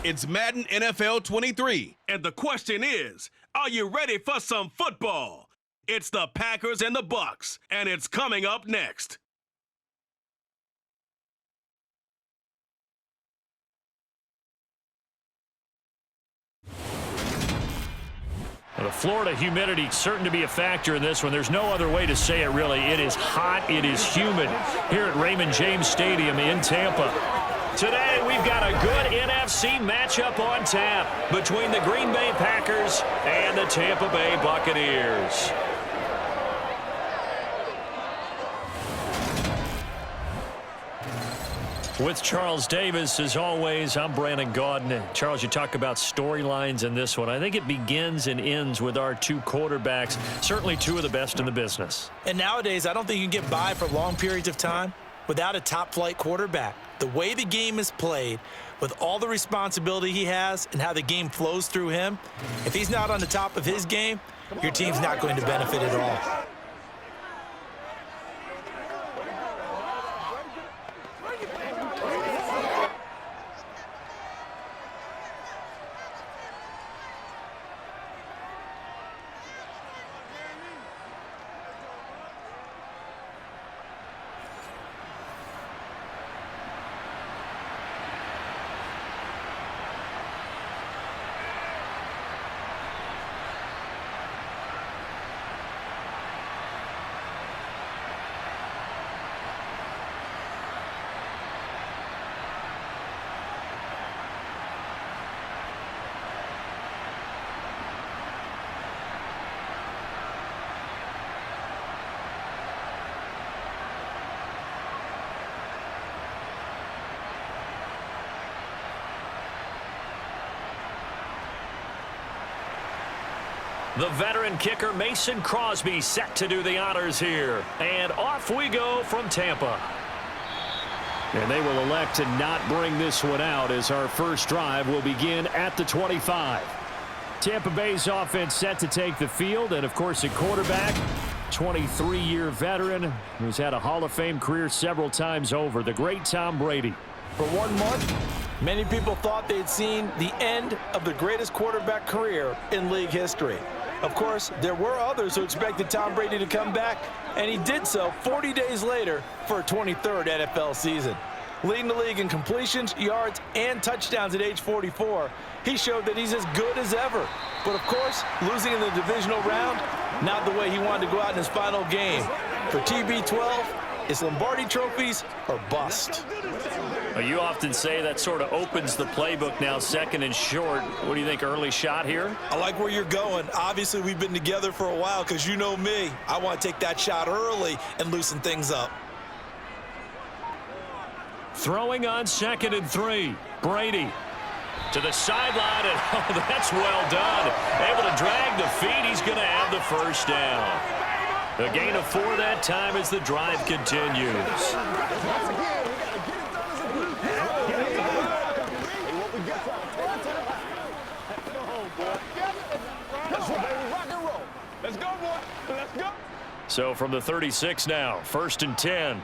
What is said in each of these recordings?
It's Madden NFL 23. And the question is, are you ready for some football? It's the Packers and the Bucs, and it's coming up next. The Florida humidity certain to be a factor in this one. There's no other way to say it, really. It is hot. It is humid here at Raymond James Stadium in Tampa. Today, we've got a good NFC matchup on tap between the Green Bay Packers and the Tampa Bay Buccaneers. With Charles Davis, as always, I'm Brandon Gaudin. Charles, you talk about storylines in this one. I think it begins and ends with our two quarterbacks, certainly two of the best in the business. And nowadays, I don't think you can get by for long periods of time without a top-flight quarterback. The way the game is played, with all the responsibility he has and how the game flows through him, if he's not on the top of his game, your team's not going to benefit at all. The veteran kicker Mason Crosby set to do the honors here. And off we go from Tampa. And they will elect to not bring this one out as our first drive will begin at the 25. Tampa Bay's offense set to take the field. And, of course, a quarterback, 23-year veteran who's had a Hall of Fame career several times over, the great Tom Brady. For 1 month, many people thought they'd seen the end of the greatest quarterback career in league history. Of course, there were others who expected Tom Brady to come back, and he did so 40 days later for a 23rd NFL season. Leading the league in completions, yards, and touchdowns at age 44, he showed that he's as good as ever. But, of course, losing in the divisional round, not the way he wanted to go out in his final game. For TB12, it's Lombardi trophies or bust. You often say that sort of opens the playbook now, second and short. What do you think, early shot here? I like where you're going. Obviously, we've been together for a while because you know me. I want to take that shot early and loosen things up. Throwing on 2nd and 3. Brady to the sideline, and oh, that's well done. Able to drag the feet. He's going to have the first down. A gain of 4 that time as the drive continues. So from the 36 now, 1st and 10.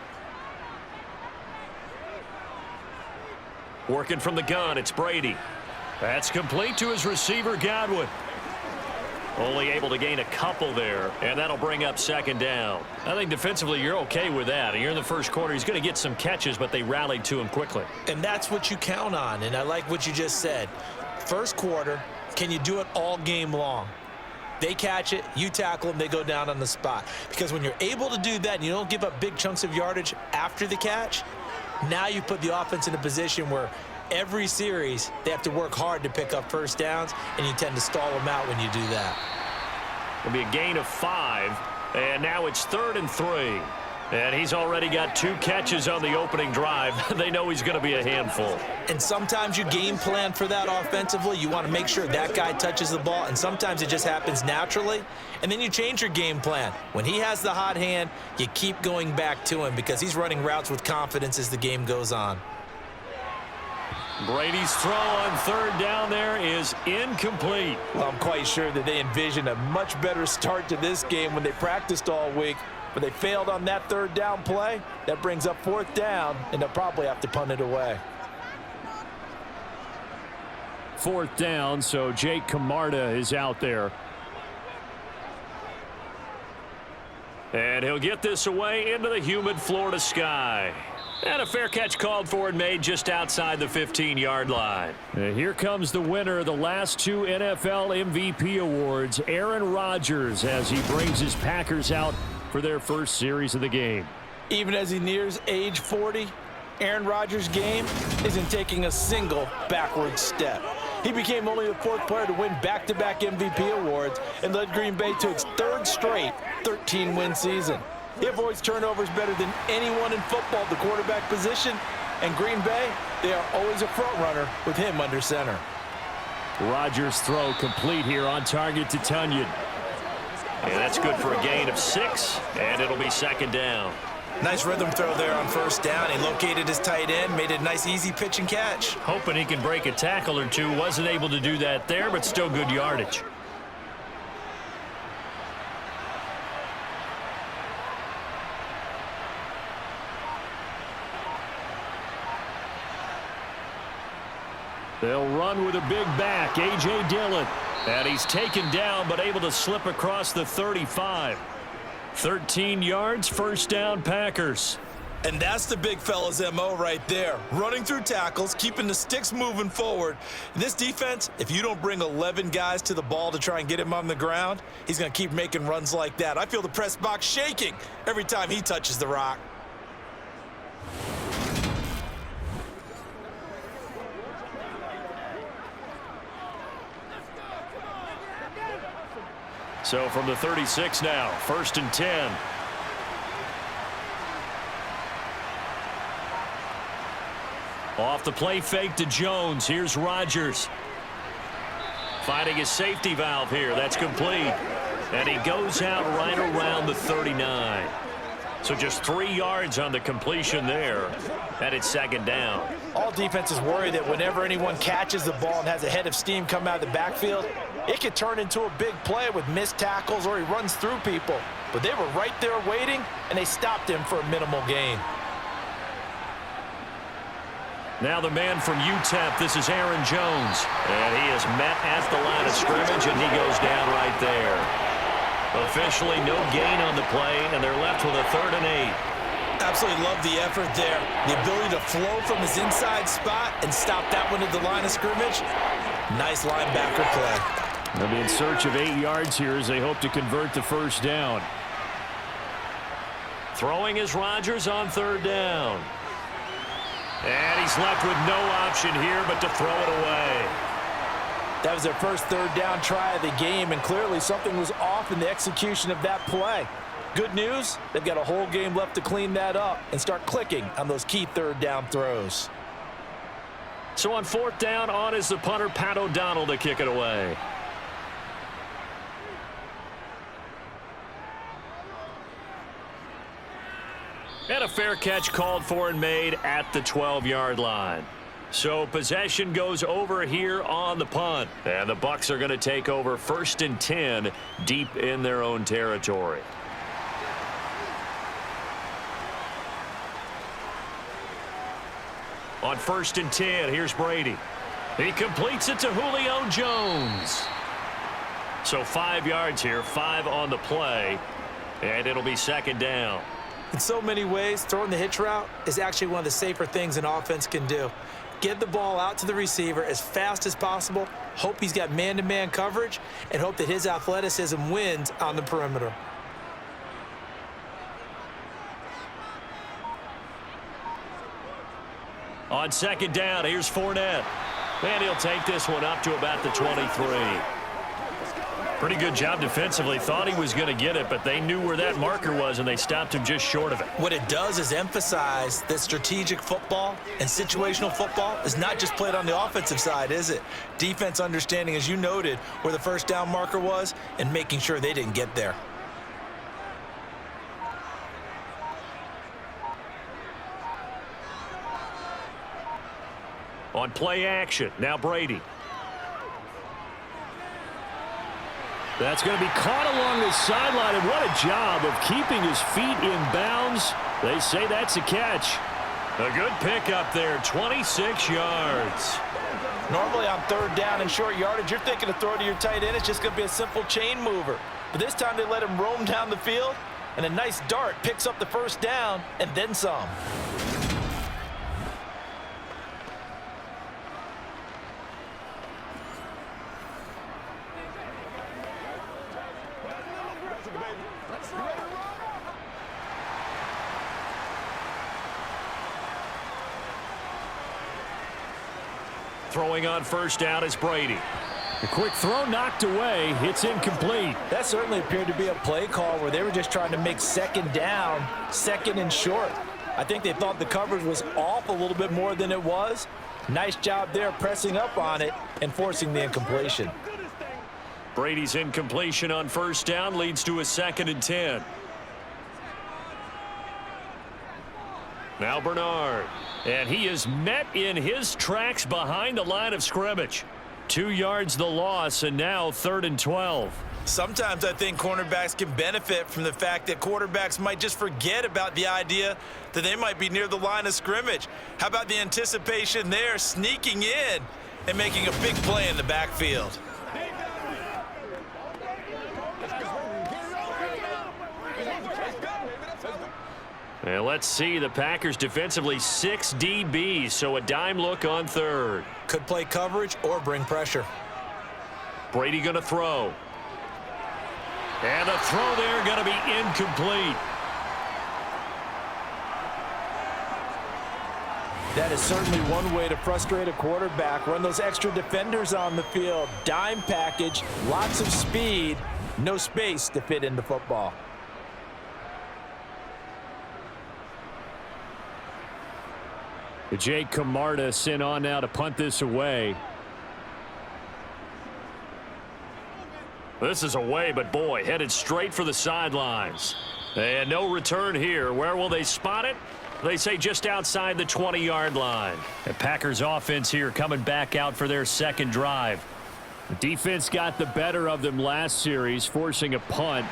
Working from the gun, it's Brady. That's complete to his receiver, Godwin. Only able to gain a couple there, and that'll bring up 2nd down. I think defensively you're okay with that. You're in the first quarter. He's going to get some catches, but they rallied to him quickly. And that's what you count on, and I like what you just said. First quarter, can you do it all game long? They catch it, you tackle them, they go down on the spot. Because when you're able to do that and you don't give up big chunks of yardage after the catch, now you put the offense in a position where every series they have to work hard to pick up first downs, and you tend to stall them out when you do that. It'll be a gain of 5, and now it's 3rd and 3. And he's already got 2 catches on the opening drive. They know he's going to be a handful. And sometimes you game plan for that offensively. You want to make sure that guy touches the ball, and sometimes it just happens naturally. And then you change your game plan. When he has the hot hand, you keep going back to him because he's running routes with confidence as the game goes on. Brady's throw on 3rd down there is incomplete. Well, I'm quite sure that they envisioned a much better start to this game when they practiced all week. But they failed on that 3rd down play. That brings up 4th down, and they'll probably have to punt it away. 4th down, so Jake Camarda is out there. And he'll get this away into the humid Florida sky. And a fair catch called for and made just outside the 15-yard line. And here comes the winner of the last 2 NFL MVP awards, Aaron Rodgers, as he brings his Packers out for their first series of the game. Even as he nears age 40, Aaron Rodgers' game isn't taking a single backward step. He became only the 4th player to win back-to-back MVP awards and led Green Bay to its 3rd straight 13-win season. He avoids turnovers better than anyone in football at the quarterback position, and Green Bay, they are always a front runner with him under center. Rodgers' throw complete here on target to Tunyon. And that's good for a gain of 6, and it'll be 2nd down. Nice rhythm throw there on 1st down. He located his tight end, made it a nice easy pitch and catch. Hoping he can break a tackle or two. Wasn't able to do that there, but still good yardage. They'll run with a big back, A.J. Dillon. And he's taken down, but able to slip across the 35. 13 yards, 1st down, Packers. And that's the big fella's M.O. right there. Running through tackles, keeping the sticks moving forward. This defense, if you don't bring 11 guys to the ball to try and get him on the ground, he's going to keep making runs like that. I feel the press box shaking every time he touches the rock. So from the 36 now, 1st and 10. Off the play fake to Jones. Here's Rodgers. Finding his safety valve here. That's complete. And he goes out right around the 39. So just 3 yards on the completion there. And it's 2nd down. All defenses worry that whenever anyone catches the ball and has a head of steam come out of the backfield, it could turn into a big play with missed tackles or he runs through people. But they were right there waiting, and they stopped him for a minimal gain. Now the man from UTEP, this is Aaron Jones. And he is met at the line of scrimmage, and he goes down right there. Officially no gain on the play, and they're left with a 3rd and 8. Absolutely love the effort there. The ability to flow from his inside spot and stop that one at the line of scrimmage. Nice linebacker play. They'll be in search of 8 yards here as they hope to convert the 1st down. Throwing is Rodgers on 3rd down. And he's left with no option here but to throw it away. That was their first 3rd down try of the game, and clearly something was off in the execution of that play. Good news, they've got a whole game left to clean that up and start clicking on those key 3rd down throws. So on 4th down, on is the punter, Pat O'Donnell, to kick it away. And a fair catch called for and made at the 12-yard line. So possession goes over here on the punt. And the Bucs are going to take over 1st and 10 deep in their own territory. On 1st and 10, here's Brady. He completes it to Julio Jones. So 5 yards here, 5 on the play, and it'll be 2nd down. In so many ways, throwing the hitch route is actually one of the safer things an offense can do. Get the ball out to the receiver as fast as possible, hope he's got man-to-man coverage, and hope that his athleticism wins on the perimeter. On 2nd down, here's Fournette. And he'll take this one up to about the 23. Pretty good job defensively. Thought he was going to get it, but they knew where that marker was, and they stopped him just short of it. What it does is emphasize that strategic football and situational football is not just played on the offensive side, is it? Defense understanding, as you noted, where the 1st down marker was and making sure they didn't get there. On play action, now Brady. That's going to be caught along the sideline, and what a job of keeping his feet in bounds. They say that's a catch. A good pickup there, 26 yards. Normally on third down and short yardage, you're thinking to throw to your tight end. It's just going to be a simple chain mover. But this time they let him roam down the field, and a nice dart picks up the first down and then some. Throwing on first down is Brady. The quick throw knocked away. It's incomplete. That certainly appeared to be a play call where they were just trying to make second down, second and short. I think they thought the coverage was off a little bit more than it was. Nice job there pressing up on it and forcing the incompletion. Brady's incompletion on first down leads to a 2nd and 10. Now Bernard. And he is met in his tracks behind the line of scrimmage. 2 yards the loss, and now 3rd and 12. Sometimes I think cornerbacks can benefit from the fact that quarterbacks might just forget about the idea that they might be near the line of scrimmage. How about the anticipation there, sneaking in and making a big play in the backfield? And let's see, the Packers defensively 6 DBs, so a dime look on third. Could play coverage or bring pressure. Brady going to throw. And the throw there going to be incomplete. That is certainly one way to frustrate a quarterback. Run those extra defenders on the field. Dime package, lots of speed, no space to fit into football. Jake Camarda sent on now to punt this away. This is away, but boy, headed straight for the sidelines. And no return here. Where will they spot it? They say just outside the 20-yard line. The Packers offense here coming back out for their second drive. The defense got the better of them last series, forcing a punt.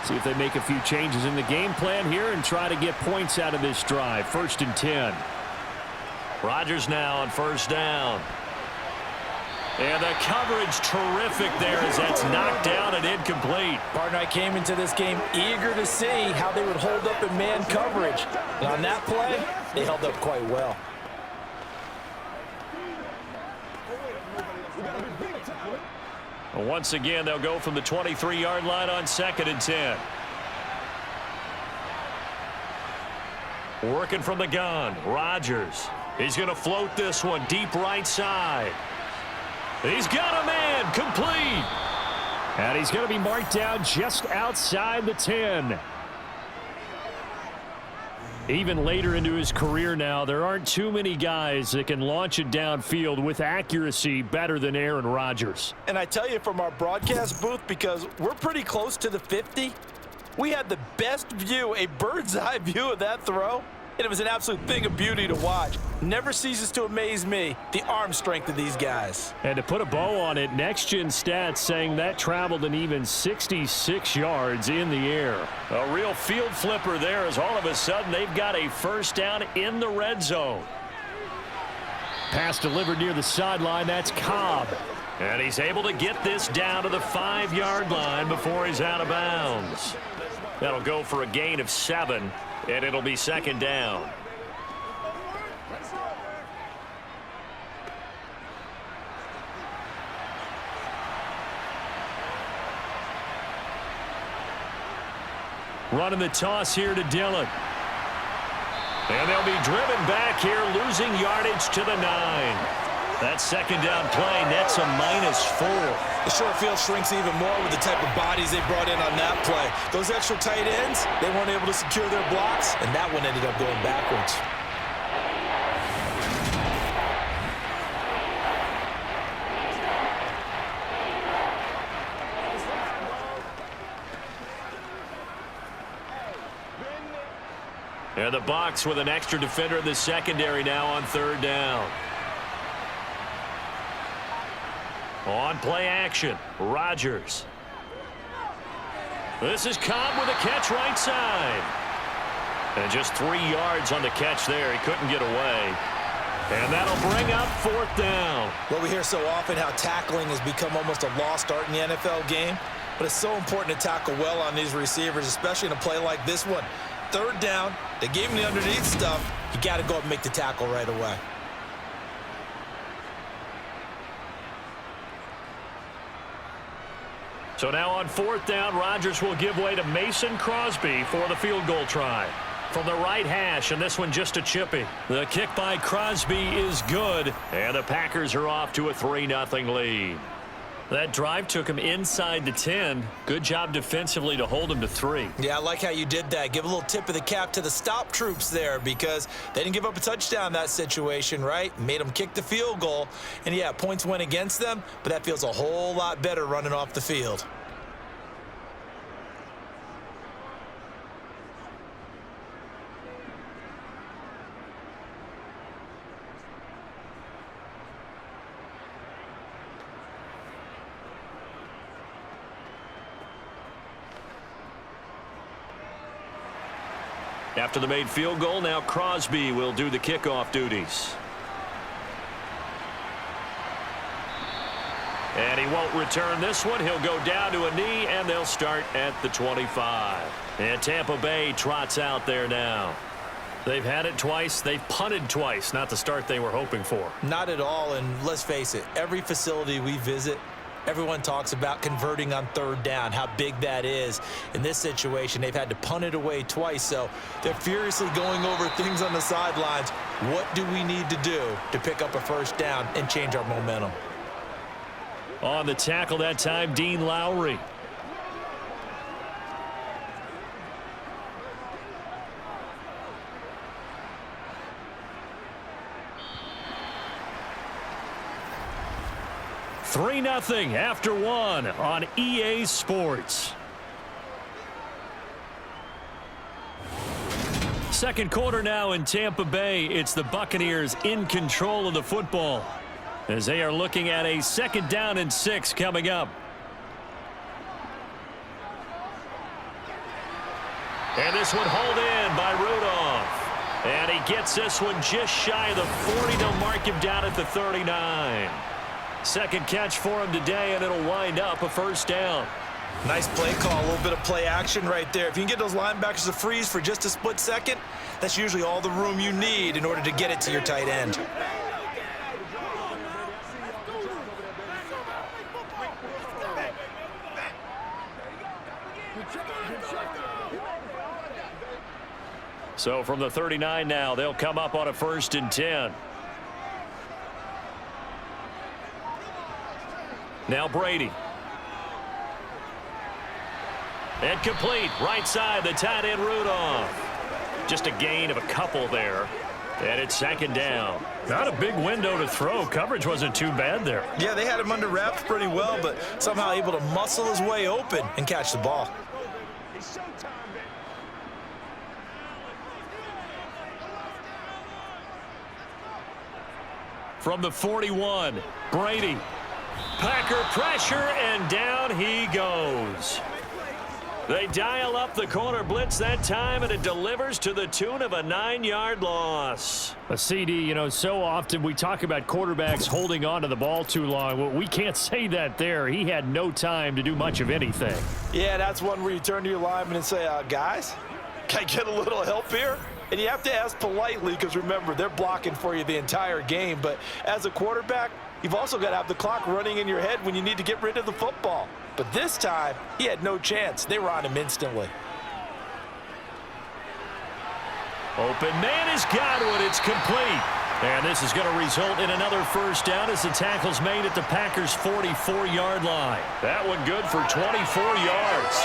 See if they make a few changes in the game plan here and try to get points out of this drive. 1st and 10. Rodgers now on first down. And the coverage terrific there as that's knocked down and incomplete. Partner, I came into this game eager to see how they would hold up in man coverage. And on that play, they held up quite well. Well, once again, they'll go from the 23-yard line on 2nd and 10. Working from the gun, Rodgers. He's going to float this one deep right side. He's got a man, complete. And he's going to be marked down just outside the 10. Even later into his career now, there aren't too many guys that can launch it downfield with accuracy better than Aaron Rodgers. And I tell you from our broadcast booth, because we're pretty close to the 50, we had the best view, a bird's eye view of that throw. And it was an absolute thing of beauty to watch. Never ceases to amaze me, the arm strength of these guys. And to put a bow on it, Next Gen Stats saying that traveled an even 66 yards in the air. A real field flipper there as all of a sudden they've got a first down in the red zone. Pass delivered near the sideline. That's Cobb. And he's able to get this down to the 5-yard line before he's out of bounds. That'll go for a gain of 7. And it'll be 2nd down. Running the toss here to Dillon. And they'll be driven back here, losing yardage to the 9. That 2nd down play nets a -4. The short field shrinks even more with the type of bodies they brought in on that play. Those extra tight ends, they weren't able to secure their blocks, and that one ended up going backwards. And the Bucs with an extra defender in the secondary now on 3rd down. On play action, Rodgers. This is Cobb with a catch right side. And just 3 yards on the catch there. He couldn't get away. And that'll bring up 4th down. Well, we hear so often how tackling has become almost a lost art in the NFL game, but it's so important to tackle well on these receivers, especially in a play like this one. 3rd down, they gave him the underneath stuff. You got to go up and make the tackle right away. So now on 4th down, Rodgers will give way to Mason Crosby for the field goal try. From the right hash, and this one just a chippy. The kick by Crosby is good, and the Packers are off to a 3-0 lead. That drive took him inside the 10. Good job defensively to hold him to 3. Yeah, I like how you did that. Give a little tip of the cap to the stop troops there because they didn't give up a touchdown in that situation, right? Made them kick the field goal. And, yeah, points went against them, but that feels a whole lot better running off the field. After the made field goal, now Crosby will do the kickoff duties. And he won't return this one. He'll go down to a knee, and they'll start at the 25. And Tampa Bay trots out there now. They've had it twice. They've punted twice. Not the start they were hoping for. Not at all, and let's face it, every facility we visit, everyone talks about converting on 3rd down, how big that is. In this situation, they've had to punt it away twice, so they're furiously going over things on the sidelines. What do we need to do to pick up a 1st down and change our momentum? On the tackle that time, Dean Lowry. Three 3-0 after 1 on EA Sports. Second quarter now in Tampa Bay. It's the Buccaneers in control of the football as they are looking at a 2nd down and 6 coming up. And this one hauled in by Rudolph. And he gets this one just shy of the 40. They'll mark him down at the 39. Second catch for him today, and it'll wind up a 1st down. Nice play call, a little bit of play action right there. If you can get those linebackers to freeze for just a split second, that's usually all the room you need in order to get it to your tight end. So from the 39 now, they'll come up on a 1st and 10. Now Brady. And complete. Right side, the tight end Rudolph. Just a gain of a couple there. And it's 2nd down. Not a big window to throw. Coverage wasn't too bad there. Yeah, they had him under wraps pretty well, but somehow able to muscle his way open and catch the ball. From the 41, Brady. Packer pressure, and down he goes. They dial up the corner blitz that time, and it delivers to the tune of a 9-yard loss. A CD, you know, so often we talk about quarterbacks holding on to the ball too long. Well, we can't say that there. He had no time to do much of anything. Yeah, that's one where you turn to your lineman and say, guys, can I get a little help here? And you have to ask politely because, remember, they're blocking for you the entire game. But as a quarterback, you've also got to have the clock running in your head when you need to get rid of the football. But this time, he had no chance. They were on him instantly. Open man is Godwin. It's complete. And this is going to result in another 1st down as the tackle's made at the Packers' 44-yard line. That one good for 24 yards.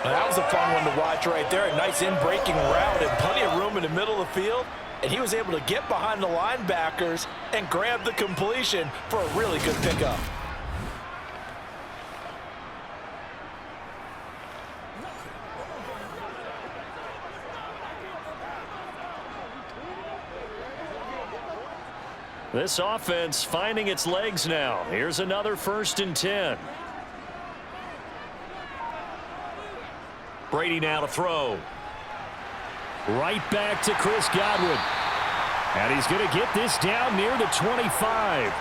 Now, that was a fun one to watch right there. A nice in-breaking route and plenty of room in the middle of the field. And he was able to get behind the linebackers and grab the completion for a really good pickup. This offense finding its legs now. Here's another 1st and 10. Brady now to throw. Right back to Chris Godwin. And he's going to get this down near the 25.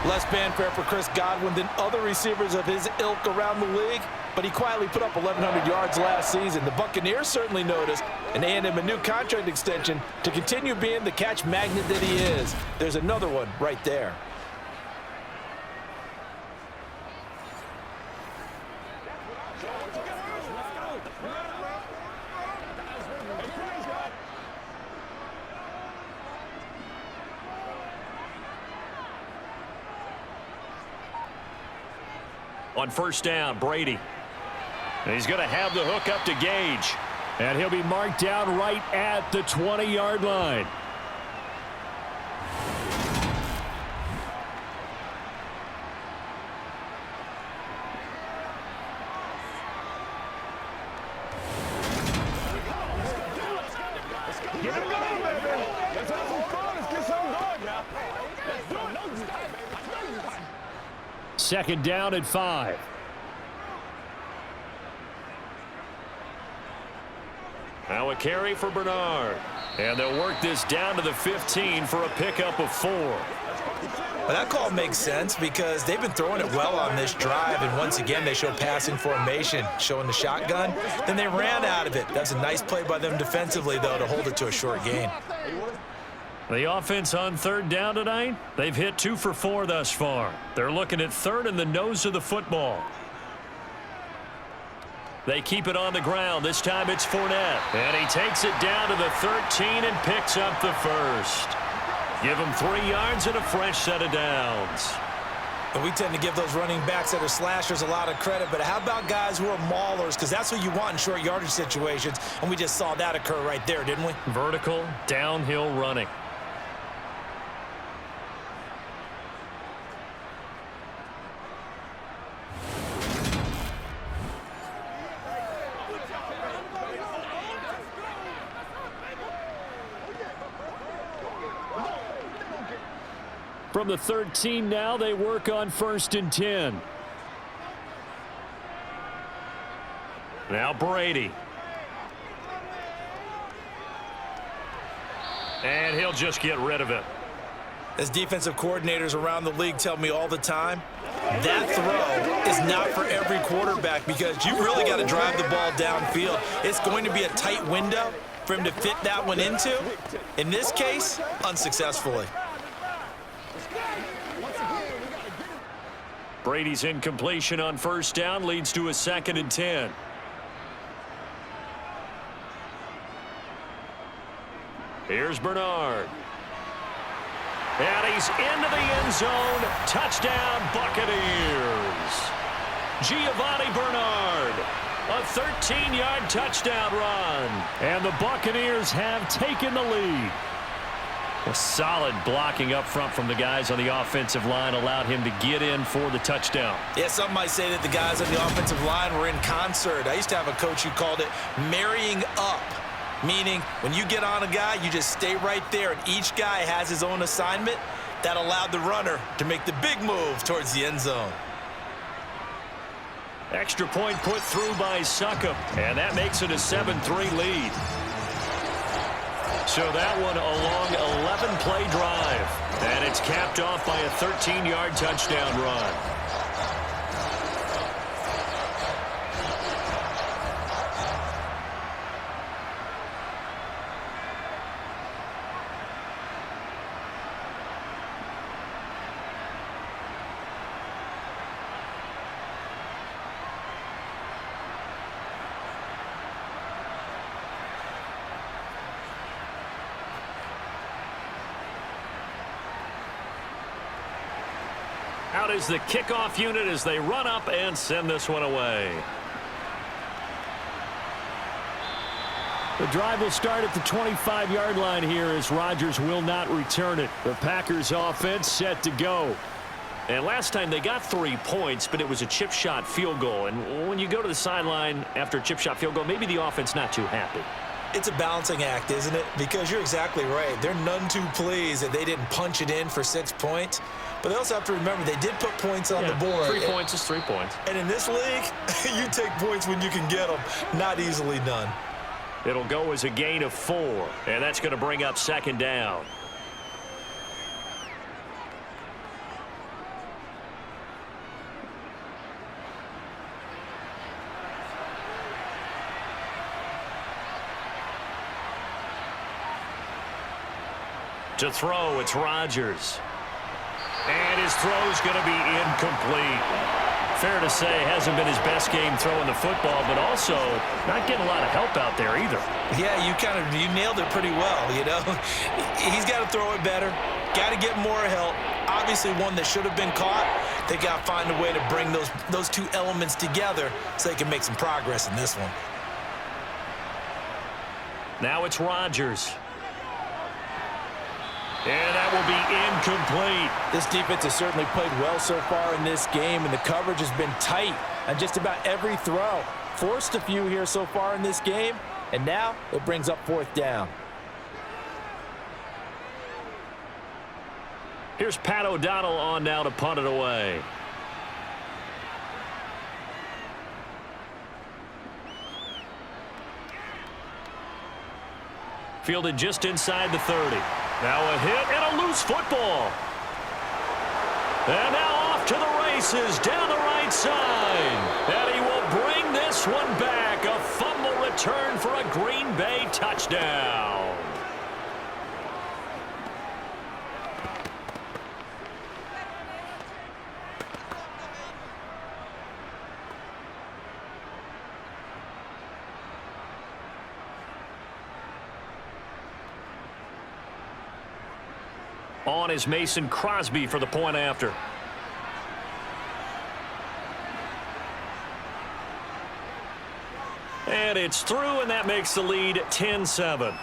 Less fanfare for Chris Godwin than other receivers of his ilk around the league, but he quietly put up 1,100 yards last season. The Buccaneers certainly noticed, and they handed him a new contract extension to continue being the catch magnet that he is. There's another one right there. On first down, Brady. And he's going to have the hook up to Gage. And he'll be marked down right at the 20-yard line. Get him going, baby. Let's have some fun. Let's get something going now. Let's do it. No stop. Second down and 5. Now a carry for Bernard. And they'll work this down to the 15 for a pickup of 4. Well, that call makes sense because they've been throwing it well on this drive, and once again they show passing formation, showing the shotgun. Then they ran out of it. That's a nice play by them defensively, though, to hold it to a short gain. The offense on third down tonight, they've hit 2 for 4 thus far. They're looking at third in the nose of the football. They keep it on the ground. This time it's Fournette. And he takes it down to the 13 and picks up the first. Give him 3 yards and a fresh set of downs. And we tend to give those running backs that are slashers a lot of credit, but how about guys who are maulers? Because that's what you want in short yardage situations, and we just saw that occur right there, didn't we? Vertical, downhill running. From the 13 now, they work on first and 10. Now Brady. And he'll just get rid of it. As defensive coordinators around the league tell me all the time, that throw is not for every quarterback because you really got to drive the ball downfield. It's going to be a tight window for him to fit that one into. In this case, unsuccessfully. Brady's incompletion on first down leads to a 2nd and 10. Here's Bernard. And he's into the end zone. Touchdown, Buccaneers. Giovanni Bernard. A 13-yard touchdown run. And the Buccaneers have taken the lead. A solid blocking up front from the guys on the offensive line allowed him to get in for the touchdown. Yeah, some might say that the guys on the offensive line were in concert. I used to have a coach who called it marrying up, meaning when you get on a guy, you just stay right there, and each guy has his own assignment. That allowed the runner to make the big move towards the end zone. Extra point put through by Succop, and that makes it a 7-3 lead. So that one a long 11-play drive, and it's capped off by a 13-yard touchdown run. Out is the kickoff unit as they run up and send this one away. The drive will start at the 25-yard line here as Rodgers will not return it. The Packers offense set to go. And last time they got 3 points, but it was a chip shot field goal. And when you go to the sideline after a chip shot field goal, maybe the offense not too happy. It's a balancing act, isn't it? Because you're exactly right. They're none too pleased that they didn't punch it in for 6 points. But they also have to remember they did put points on the board. 3 points is 3 points. And in this league, you take points when you can get them. Not easily done. It'll go as a gain of 4, and that's going to bring up second down. To throw, it's Rodgers. And his throw's going to be incomplete. Fair to say, hasn't been his best game throwing the football, but also not getting a lot of help out there either. Yeah, you nailed it pretty well, you know. He's got to throw it better, got to get more help. Obviously one that should have been caught. They got to find a way to bring those two elements together so they can make some progress in this one. Now it's Rodgers. And that will be incomplete. This defense has certainly played well so far in this game, and the coverage has been tight on just about every throw. Forced a few here so far in this game, and now it brings up 4th down. Here's Pat O'Donnell on now to punt it away. Fielded just inside the 30. Now a hit and a loose football. And now off to the races down the right side. And he will bring this one back. A fumble return for a Green Bay touchdown. On is Mason Crosby for the point after. And it's through, and that makes the lead 10-7.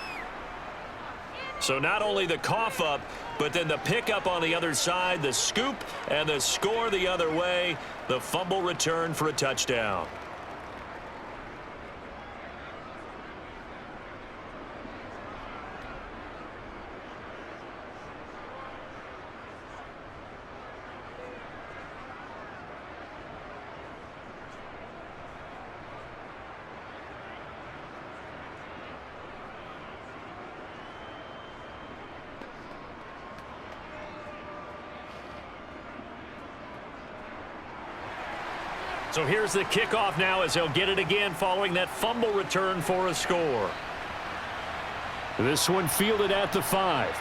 So not only the cough up, but then the pickup on the other side, the scoop, and the score the other way. The fumble return for a touchdown. So here's the kickoff now as he'll get it again following that fumble return for a score. This one fielded at the 5.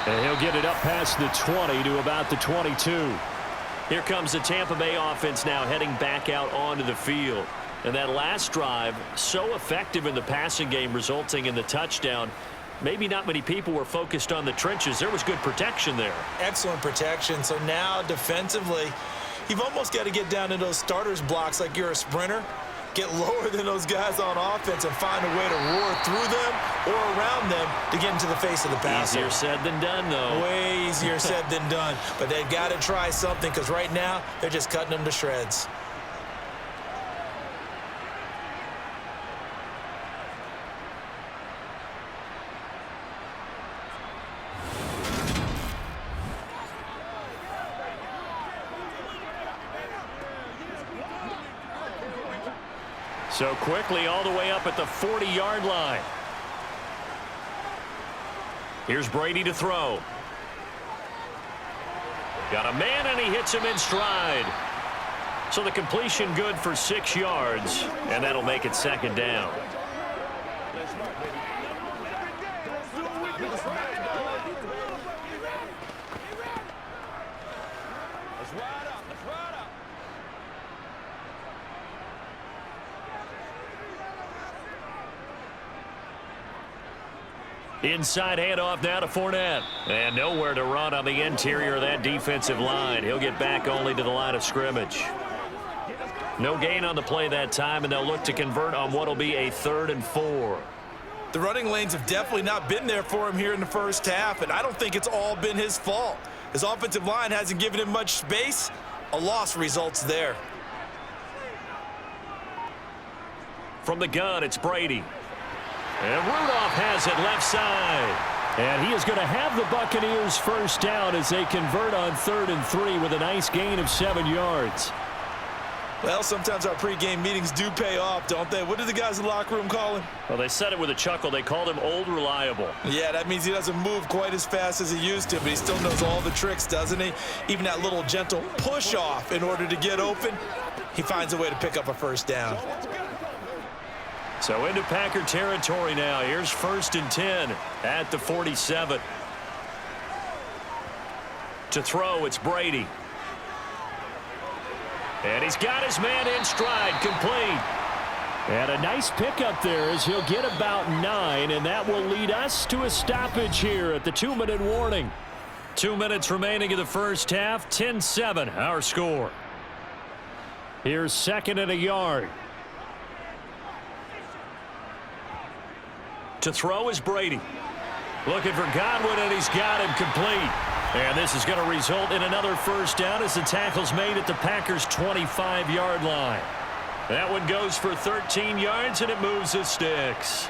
And he'll get it up past the 20 to about the 22. Here comes the Tampa Bay offense now heading back out onto the field. And that last drive, so effective in the passing game, resulting in the touchdown. Maybe not many people were focused on the trenches. There was good protection there. Excellent protection. So now defensively, you've almost got to get down to those starters blocks like you're a sprinter, get lower than those guys on offense and find a way to roar through them or around them to get into the face of the passer. Easier said than done, though. Way easier said than done. But they've got to try something because right now they're just cutting them to shreds. So quickly all the way up at the 40-yard line. Here's Brady to throw. Got a man, and he hits him in stride. So the completion good for 6 yards, and that'll make it 2nd down. Inside handoff now to Fournette. And nowhere to run on the interior of that defensive line. He'll get back only to the line of scrimmage. No gain on the play that time, and they'll look to convert on what will be a 3rd and 4. The running lanes have definitely not been there for him here in the first half, and I don't think it's all been his fault. His offensive line hasn't given him much space. A loss results there. From the gun, it's Brady. And Rudolph has it left side. And he is going to have the Buccaneers first down as they convert on 3rd and 3 with a nice gain of 7 yards. Well, sometimes our pregame meetings do pay off, don't they? What did the guys in the locker room call him? Well, they said it with a chuckle. They called him Old Reliable. Yeah, that means he doesn't move quite as fast as he used to, but he still knows all the tricks, doesn't he? Even that little gentle push-off in order to get open, he finds a way to pick up a first down. So into Packer territory now. Here's 1st and 10 at the 47. To throw, it's Brady. And he's got his man in stride, complete. And a nice pickup there as he'll get about 9, and that will lead us to a stoppage here at the 2-minute warning. 2 minutes remaining in the first half, 10-7 our score. Here's 2nd and a yard. To throw is Brady. Looking for Godwin, and he's got him complete. And this is going to result in another first down as the tackle's made at the Packers' 25-yard line. That one goes for 13 yards, and it moves the sticks.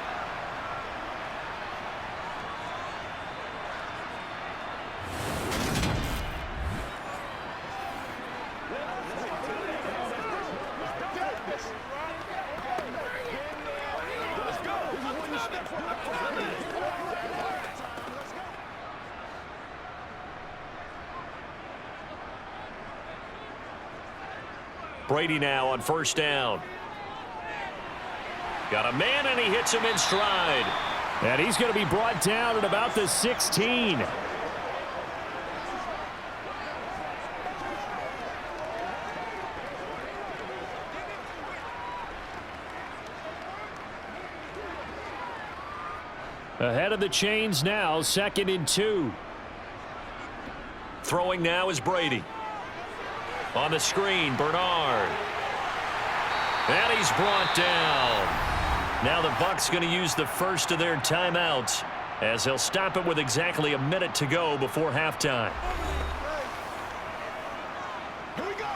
Brady now on 1st down. Got a man, and he hits him in stride. And he's going to be brought down at about the 16. Ahead of the chains now, 2nd and 2. Throwing now is Brady. On the screen, Bernard. And he's brought down. Now the Bucs going to use the first of their timeouts as they'll stop it with exactly a minute to go before halftime. Here we go.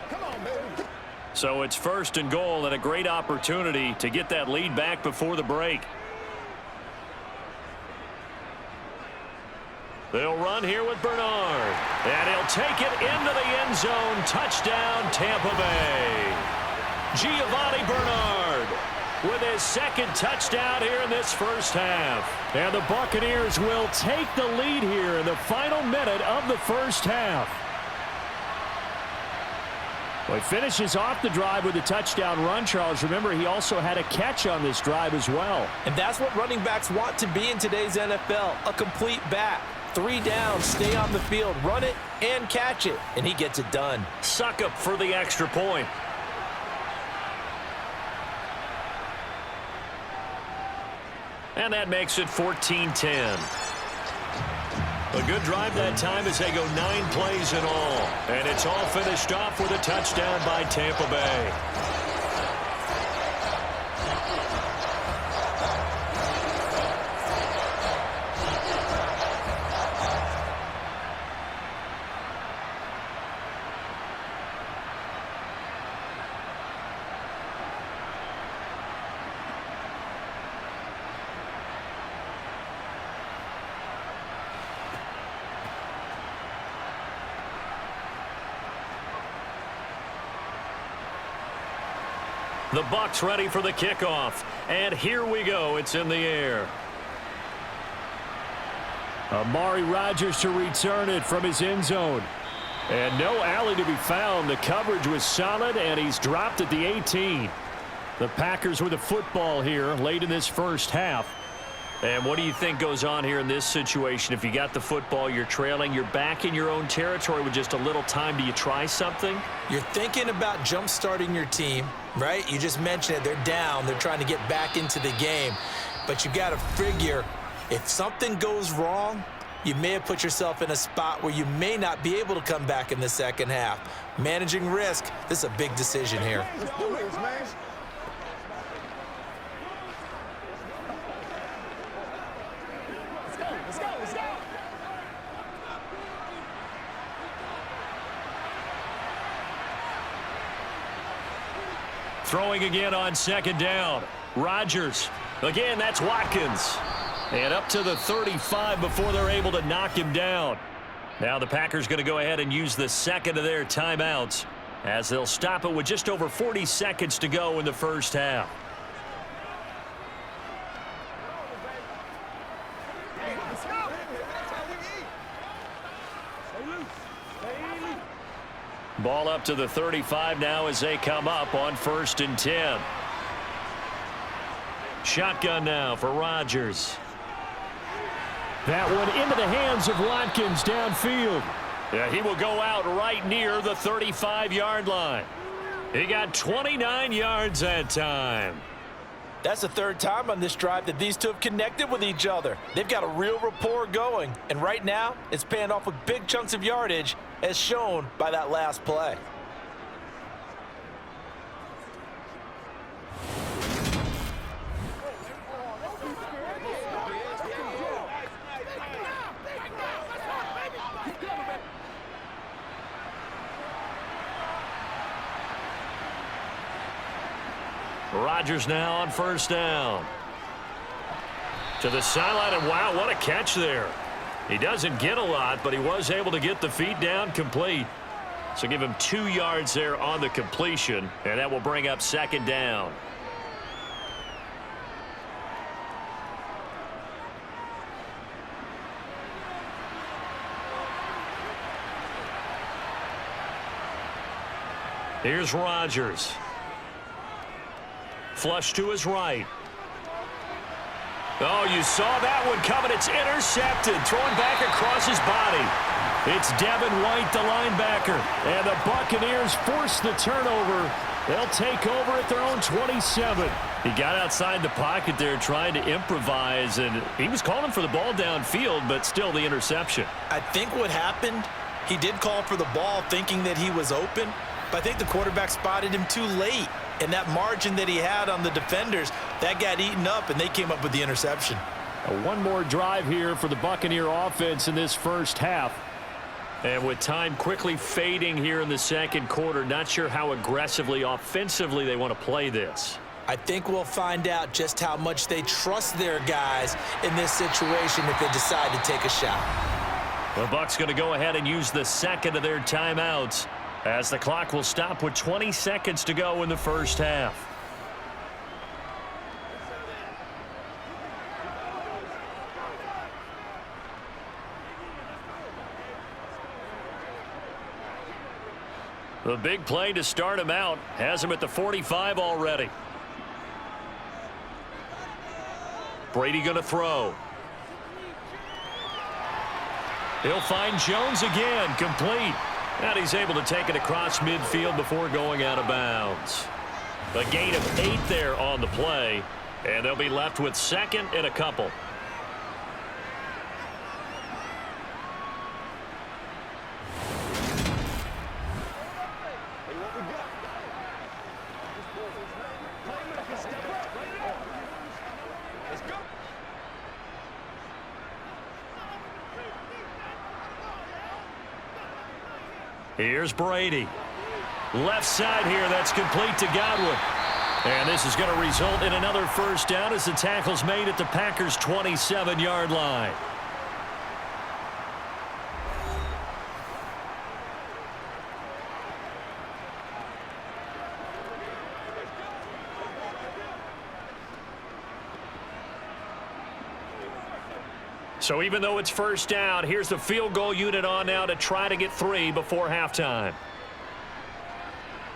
Come on, baby. So it's 1st and goal, and a great opportunity to get that lead back before the break. They'll run here with Bernard. And he'll take it into the end zone. Touchdown, Tampa Bay. Giovanni Bernard with his 2nd touchdown here in this first half. And the Buccaneers will take the lead here in the final minute of the first half. Well, he finishes off the drive with a touchdown run, Charles. Remember, he also had a catch on this drive as well. And that's what running backs want to be in today's NFL, a complete back. 3 down, stay on the field, run it, and catch it. And he gets it done. Suck up for the extra point. And that makes it 14-10. A good drive that time as they go 9 plays in all. And it's all finished off with a touchdown by Tampa Bay. The Bucs ready for the kickoff. And here we go. It's in the air. Amari Rodgers to return it from his end zone. And no alley to be found. The coverage was solid, and he's dropped at the 18. The Packers with the football here late in this first half. And what do you think goes on here in this situation? If you got the football, you're trailing, you're back in your own territory with just a little time. Do you try something? You're thinking about jump-starting your team, right? You just mentioned it. They're down. They're trying to get back into the game. But you got to figure if something goes wrong, you may have put yourself in a spot where you may not be able to come back in the second half. Managing risk, this is a big decision here. Let's do this, man. Let's go. Throwing again on 2nd down. Rodgers. Again, that's Watkins. And up to the 35 before they're able to knock him down. Now the Packers going to go ahead and use the second of their timeouts as they'll stop it with just over 40 seconds to go in the first half. Ball up to the 35 now as they come up on 1st and 10. Shotgun now for Rodgers. That one into the hands of Watkins downfield. Yeah, he will go out right near the 35-yard line. He got 29 yards that time. That's the third time on this drive that these two have connected with each other. They've got a real rapport going, and right now it's paying off with big chunks of yardage as shown by that last play. Rodgers now on 1st down. To the sideline, and wow, what a catch there. He doesn't get a lot, but he was able to get the feet down complete. So give him 2 yards there on the completion, and that will bring up 2nd down. Here's Rodgers. Flush to his right. Oh, you saw that one coming. It's intercepted. Thrown back across his body. It's Devin White, the linebacker. And the Buccaneers force the turnover. They'll take over at their own 27. He got outside the pocket there trying to improvise, and he was calling for the ball downfield, but still the interception. I think what happened, he did call for the ball thinking that he was open, but I think the quarterback spotted him too late. And that margin that he had on the defenders, that got eaten up, and they came up with the interception. One more drive here for the Buccaneer offense in this first half. And with time quickly fading here in the second quarter, not sure how aggressively, offensively they want to play this. I think we'll find out just how much they trust their guys in this situation if they decide to take a shot. The Bucs going to go ahead and use the second of their timeouts, as the clock will stop with 20 seconds to go in the first half. The big play to start him out has him at the 45 already. Brady going to throw. He'll find Jones again, complete. And he's able to take it across midfield before going out of bounds. A gain of 8 there on the play, and they'll be left with 2nd and a couple. Here's Brady. Left side here, that's complete to Godwin. And this is going to result in another first down as the tackle's made at the Packers' 27-yard line. So even though it's first down, here's the field goal unit on now to try to get 3 before halftime.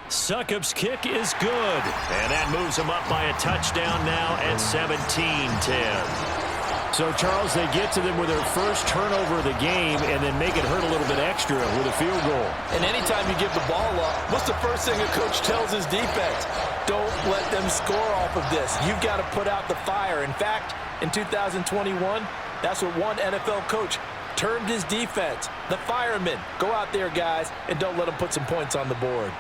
Succop's kick is good, and that moves them up by a touchdown now at 17-10. So, Charles, they get to them with their first turnover of the game and then make it hurt a little bit extra with a field goal. And anytime you give the ball up, what's the first thing a coach tells his defense? Don't let them score off of this. You've got to put out the fire. In fact, in 2021, that's what one NFL coach termed his defense, the firemen. Go out there, guys, and don't let them put some points on the board.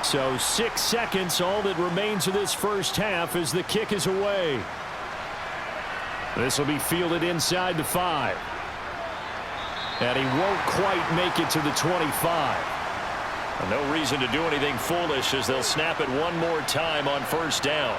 So 6 seconds, all that remains of this first half as the kick is away. This will be fielded inside the 5. And he won't quite make it to the 25. And no reason to do anything foolish as they'll snap it one more time on first down.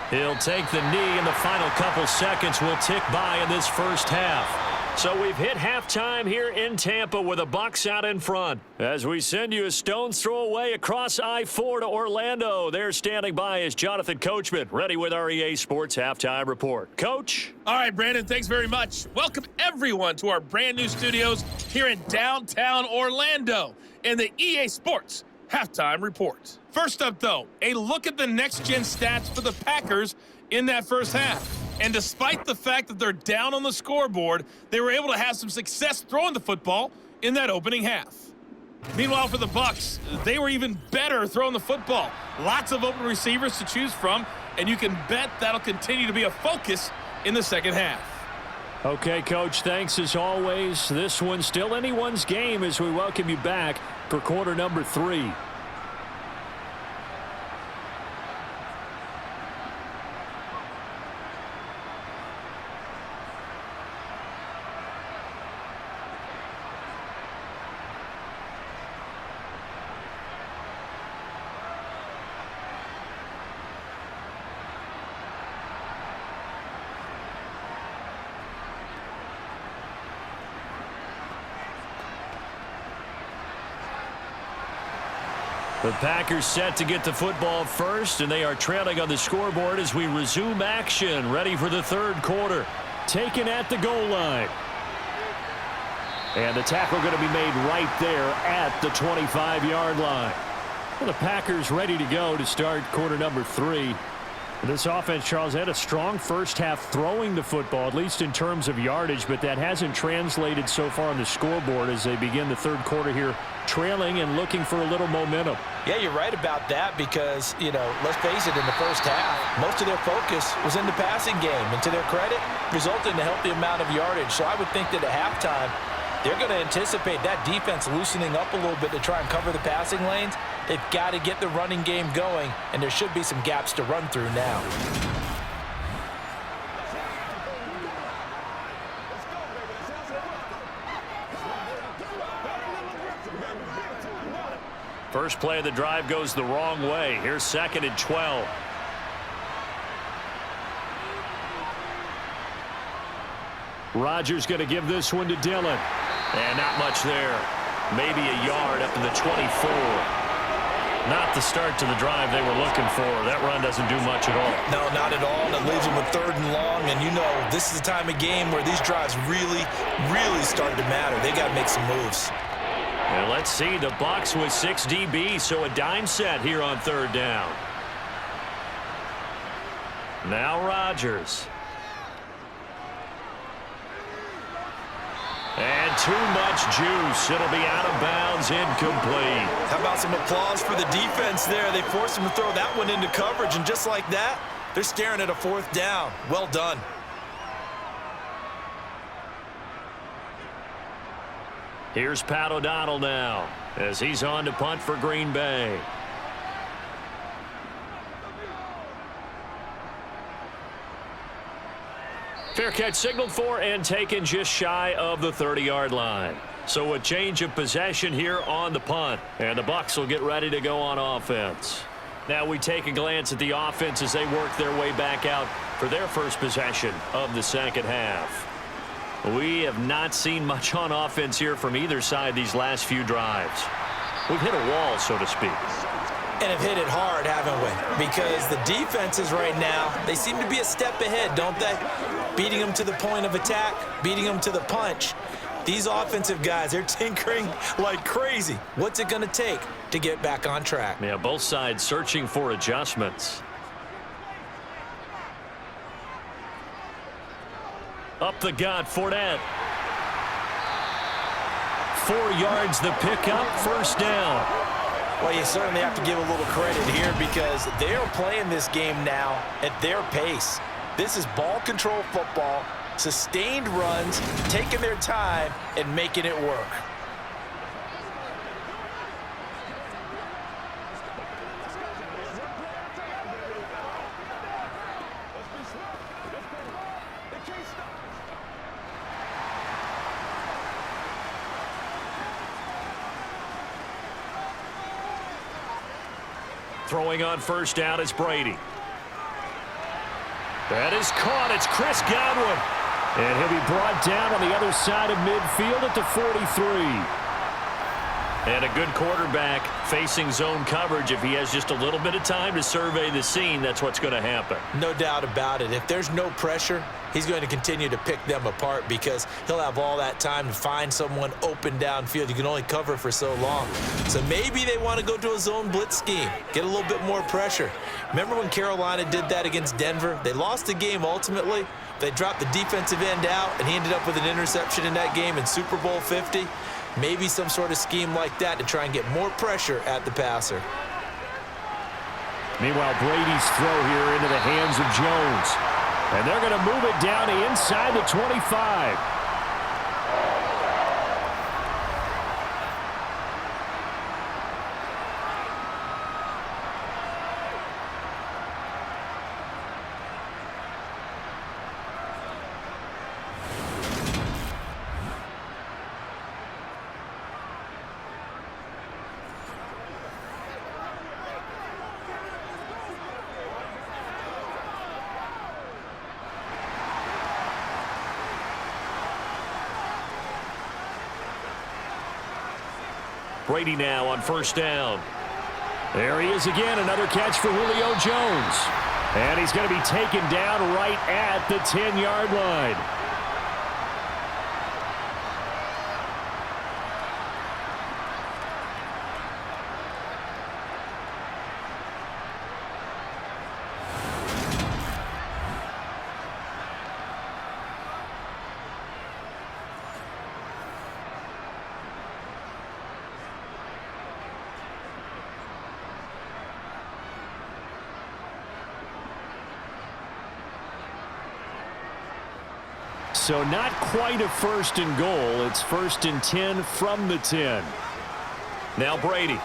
He'll take the knee, and the final couple seconds will tick by in this first half. So we've hit halftime here in Tampa with the Bucs out in front. As we send you a stone's throw away across I-4 to Orlando. There standing by is Jonathan Coachman, ready with our EA Sports Halftime Report. Coach? All right, Brandon, thanks very much. Welcome, everyone, to our brand-new studios here in downtown Orlando in the EA Sports Halftime Report. First up, though, a look at the next-gen stats for the Packers in that first half. And despite the fact that they're down on the scoreboard, they were able to have some success throwing the football in that opening half. Meanwhile, for the Bucs, they were even better throwing the football. Lots of open receivers to choose from, and you can bet that'll continue to be a focus in the second half. Okay, Coach, thanks as always. This one's still anyone's game as we welcome you back for quarter number 3. The Packers set to get the football first, and they are trailing on the scoreboard as we resume action, ready for the third quarter. Taken at the goal line. And the tackle going to be made right there at the 25-yard line. Well, the Packers ready to go to start quarter number 3. This offense, Charles, had a strong first half throwing the football, at least in terms of yardage, but that hasn't translated so far on the scoreboard as they begin the third quarter here, trailing and looking for a little momentum. Yeah, you're right about that because, let's face it, in the first half, most of their focus was in the passing game. And to their credit, resulted in a healthy amount of yardage. So I would think that at halftime, they're going to anticipate that defense loosening up a little bit to try and cover the passing lanes. They've got to get the running game going, and there should be some gaps to run through now. First play of the drive goes the wrong way. Here's 2nd and 12. Rodgers going to give this one to Dillon. And not much there. Maybe a yard up to the 24. Not the start to the drive they were looking for. That run doesn't do much at all. No, not at all. And it leaves them with 3rd and long. And this is the time of game where these drives really, really start to matter. They got to make some moves. And let's see, the Bucs with 6 DBs, so a dime set here on 3rd down. Now Rodgers. And too much juice. It'll be out of bounds, incomplete. How about some applause for the defense there? They forced him to throw that one into coverage, and just like that, they're staring at a 4th down. Well done. Here's Pat O'Donnell now as he's on to punt for Green Bay. Fair catch signaled for and taken just shy of the 30-yard line. So a change of possession here on the punt. And the Bucs will get ready to go on offense. Now we take a glance at the offense as they work their way back out for their first possession of the second half. We have not seen much on offense here from either side these last few drives. We've hit a wall, so to speak. And have hit it hard, haven't we? Because the defenses right now, they seem to be a step ahead, don't they? Beating them to the point of attack, beating them to the punch. These offensive guys, they're tinkering like crazy. What's it going to take to get back on track? Yeah, both sides searching for adjustments. Up the gut, Fournette. 4 yards the pickup, first down. Well, you certainly have to give a little credit here because they're playing this game now at their pace. This is ball control football, sustained runs, taking their time and making it work. Throwing on first down is Brady. That is caught. It's Chris Godwin. And he'll be brought down on the other side of midfield at the 43. And a good quarterback facing zone coverage. If he has just a little bit of time to survey the scene, that's what's going to happen. No doubt about it. If there's no pressure, he's going to continue to pick them apart because he'll have all that time to find someone open downfield. You can only cover for so long. So maybe they want to go to a zone blitz scheme, get a little bit more pressure. Remember when Carolina did that against Denver? They lost the game ultimately. They dropped the defensive end out, and he ended up with an interception in that game in Super Bowl 50. Maybe some sort of scheme like that to try and get more pressure at the passer. Meanwhile, Brady's throw here into the hands of Jones. And they're going to move it down to inside the 25. Brady now on first down. There he is again, another catch for Julio Jones. And he's going to be taken down right at the 10-yard line. So not quite a first and goal. It's first and 10 from the 10. Now Brady.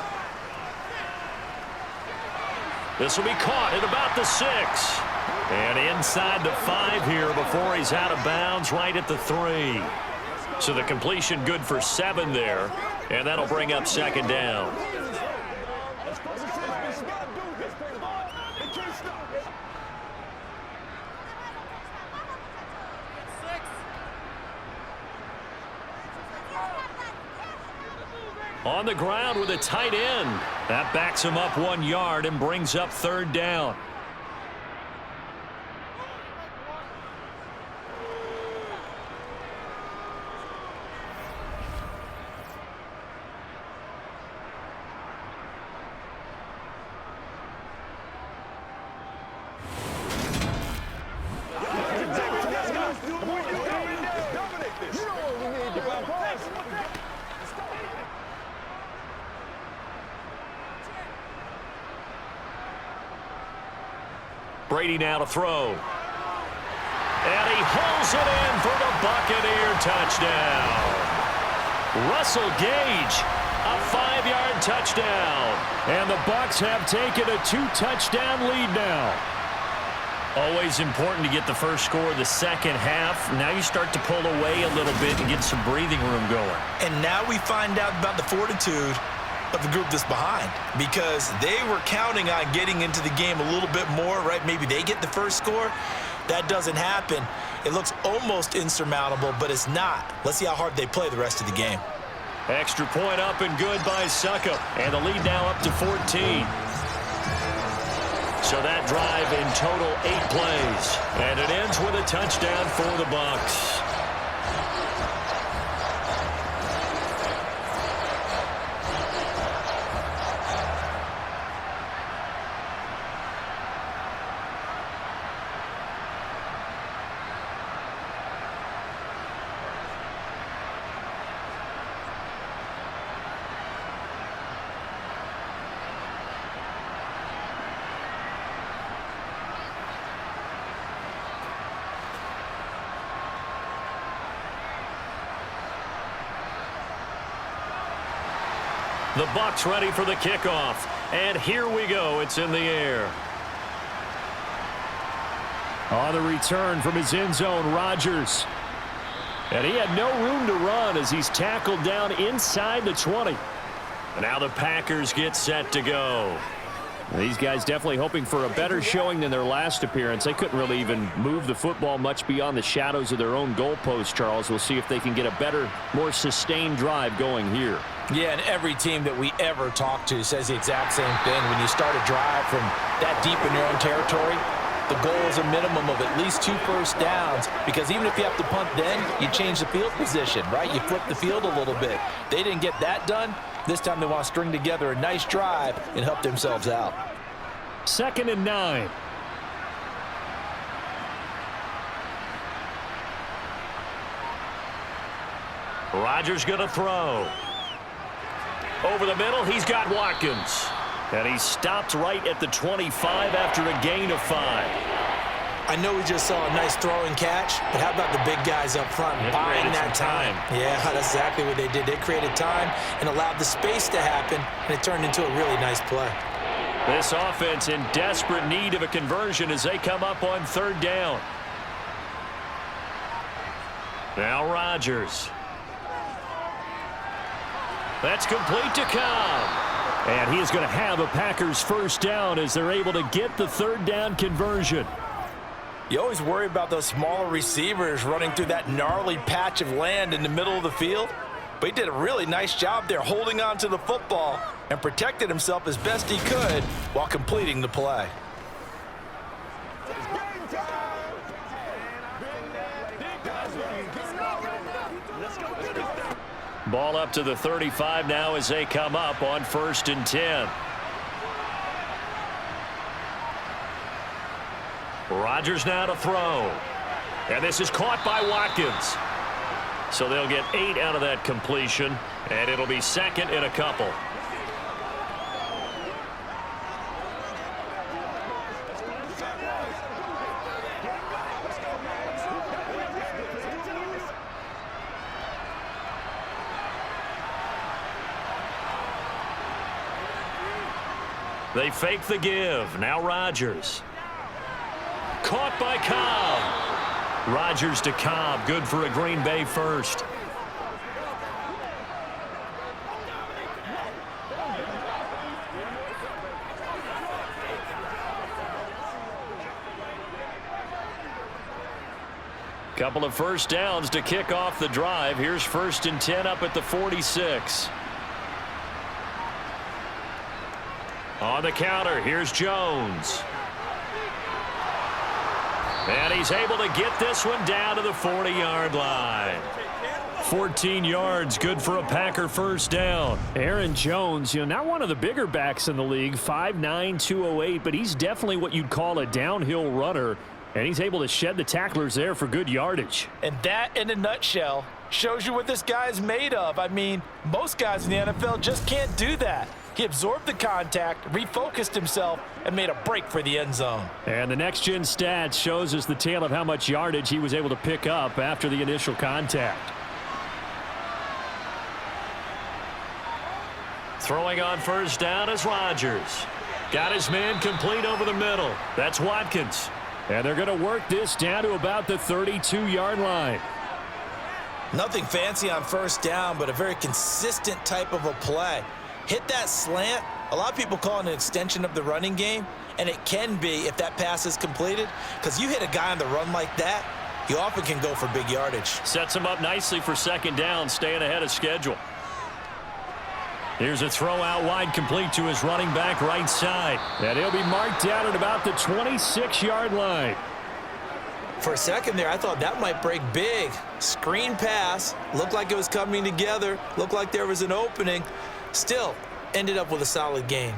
This will be caught at about the 6. And inside the 5 here before he's out of bounds right at the 3. So the completion good for 7 there. And that'll bring up second down. On the ground with a tight end. That backs him up 1 yard and brings up third down. Brady now to throw. And he holds it in for the Buccaneer touchdown. Russell Gage, a 5-yard touchdown. And the Bucs have taken a 2-touchdown lead now. Always important to get the first score of the second half. Now you start to pull away a little bit and get some breathing room going. And now we find out about the fortitude of the group that's behind, because they were counting on getting into the game a little bit more, right? Maybe they get the first score. That doesn't happen. It looks almost insurmountable, but it's not. Let's see how hard they play the rest of the game. Extra point up and good by Suckup. And the lead now up to 14. So that drive in total 8 plays. And it ends with a touchdown for the Bucs. The Bucs ready for the kickoff. And here we go. It's in the air. On the return from his end zone, Rodgers. And he had no room to run as he's tackled down inside the 20. And now the Packers get set to go. These guys definitely hoping for a better showing than their last appearance. They couldn't really even move the football much beyond the shadows of their own goalpost, Charles. We'll see if they can get a better, more sustained drive going here. Yeah, and every team that we ever talk to says the exact same thing. When you start a drive from that deep in your own territory, the goal is a minimum of at least 2 first downs, because even if you have to punt then, you change the field position, right? You flip the field a little bit. They didn't get that done. This time they want to string together a nice drive and help themselves out. 2nd and 9. Rodgers going to throw. Over the middle, he's got Watkins. And he stopped right at the 25 after a gain of 5. I know we just saw a nice throw and catch, but how about the big guys up front buying that time? Yeah, that's exactly what they did. They created time and allowed the space to happen, and it turned into a really nice play. This offense in desperate need of a conversion as they come up on 3rd down. Now Rodgers. That's complete to Cobb. And he is going to have a Packers first down as they're able to get the 3rd down conversion. You always worry about those smaller receivers running through that gnarly patch of land in the middle of the field. But he did a really nice job there holding on to the football and protected himself as best he could while completing the play. Ball up to the 35 now as they come up on 1st and 10. Rodgers now to throw. And this is caught by Watkins. So they'll get 8 out of that completion, and it'll be 2nd and a couple. They fake the give. Now Rodgers. Caught by Cobb. Rodgers to Cobb. Good for a Green Bay first. Couple of first downs to kick off the drive. Here's 1st and 10 up at the 46. On the counter, here's Jones. And he's able to get this one down to the 40-yard line. 14 yards, good for a Packer first down. Aaron Jones, not one of the bigger backs in the league, 5'9", 208, but he's definitely what you'd call a downhill runner, and he's able to shed the tacklers there for good yardage. And that, in a nutshell, shows you what this guy is made of. I mean, most guys in the NFL just can't do that. He absorbed the contact, refocused himself, and made a break for the end zone. And the next-gen stats shows us the tale of how much yardage he was able to pick up after the initial contact. Throwing on first down is Rodgers. Got his man complete over the middle. That's Watkins. And they're going to work this down to about the 32-yard line. Nothing fancy on first down, but a very consistent type of a play. Hit that slant. A lot of people call it an extension of the running game, and it can be if that pass is completed, because you hit a guy on the run like that, you often can go for big yardage. Sets him up nicely for 2nd down, staying ahead of schedule. Here's a throw out wide, complete to his running back right side. And he'll be marked down at about the 26-yard line. For a second there, I thought that might break big. Screen pass, looked like it was coming together, looked like there was an opening. Still, ended up with a solid gain.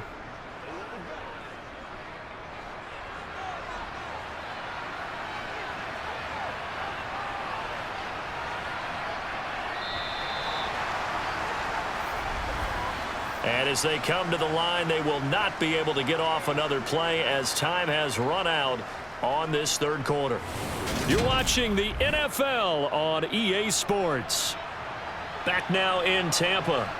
And as they come to the line, they will not be able to get off another play as time has run out on this 3rd quarter. You're watching the NFL on EA Sports. Back now in Tampa.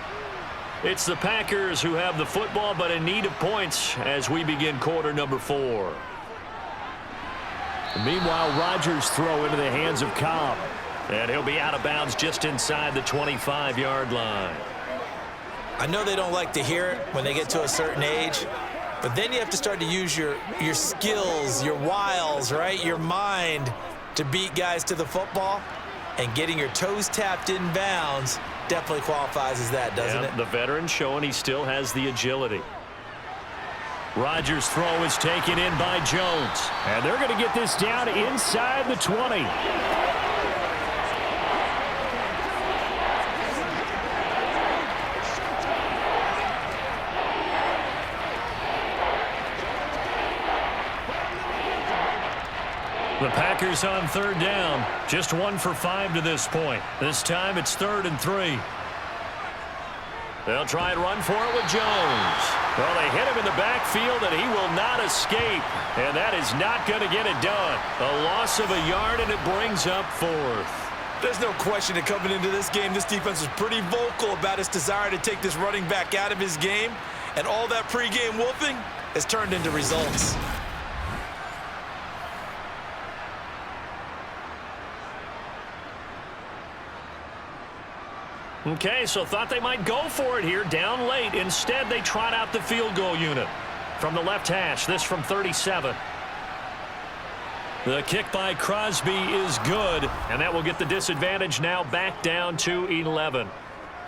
It's the Packers who have the football, but in need of points as we begin quarter number 4. Meanwhile, Rodgers' throw into the hands of Cobb. And he'll be out of bounds just inside the 25-yard line. I know they don't like to hear it when they get to a certain age, But then you have to start to use your skills, your wiles, right? Your mind to beat guys to the football. And getting your toes tapped in bounds definitely qualifies as that, doesn't it? The veteran showing he still has the agility. Rodgers' throw is taken in by Jones. And they're going to get this down inside the 20. The Packers on third down. Just 1 for 5 to this point. This time it's 3rd and 3. They'll try and run for it with Jones. Well, they hit him in the backfield, and he will not escape. And that is not going to get it done. A loss of a yard, and it brings up 4th. There's no question that coming into this game, this defense was pretty vocal about its desire to take this running back out of his game. And all that pregame wolfing has turned into results. Okay, so thought they might go for it here, down late. Instead, they trot out the field goal unit. From the left hash, this from 37. The kick by Crosby is good, and that will get the disadvantage now back down to 11.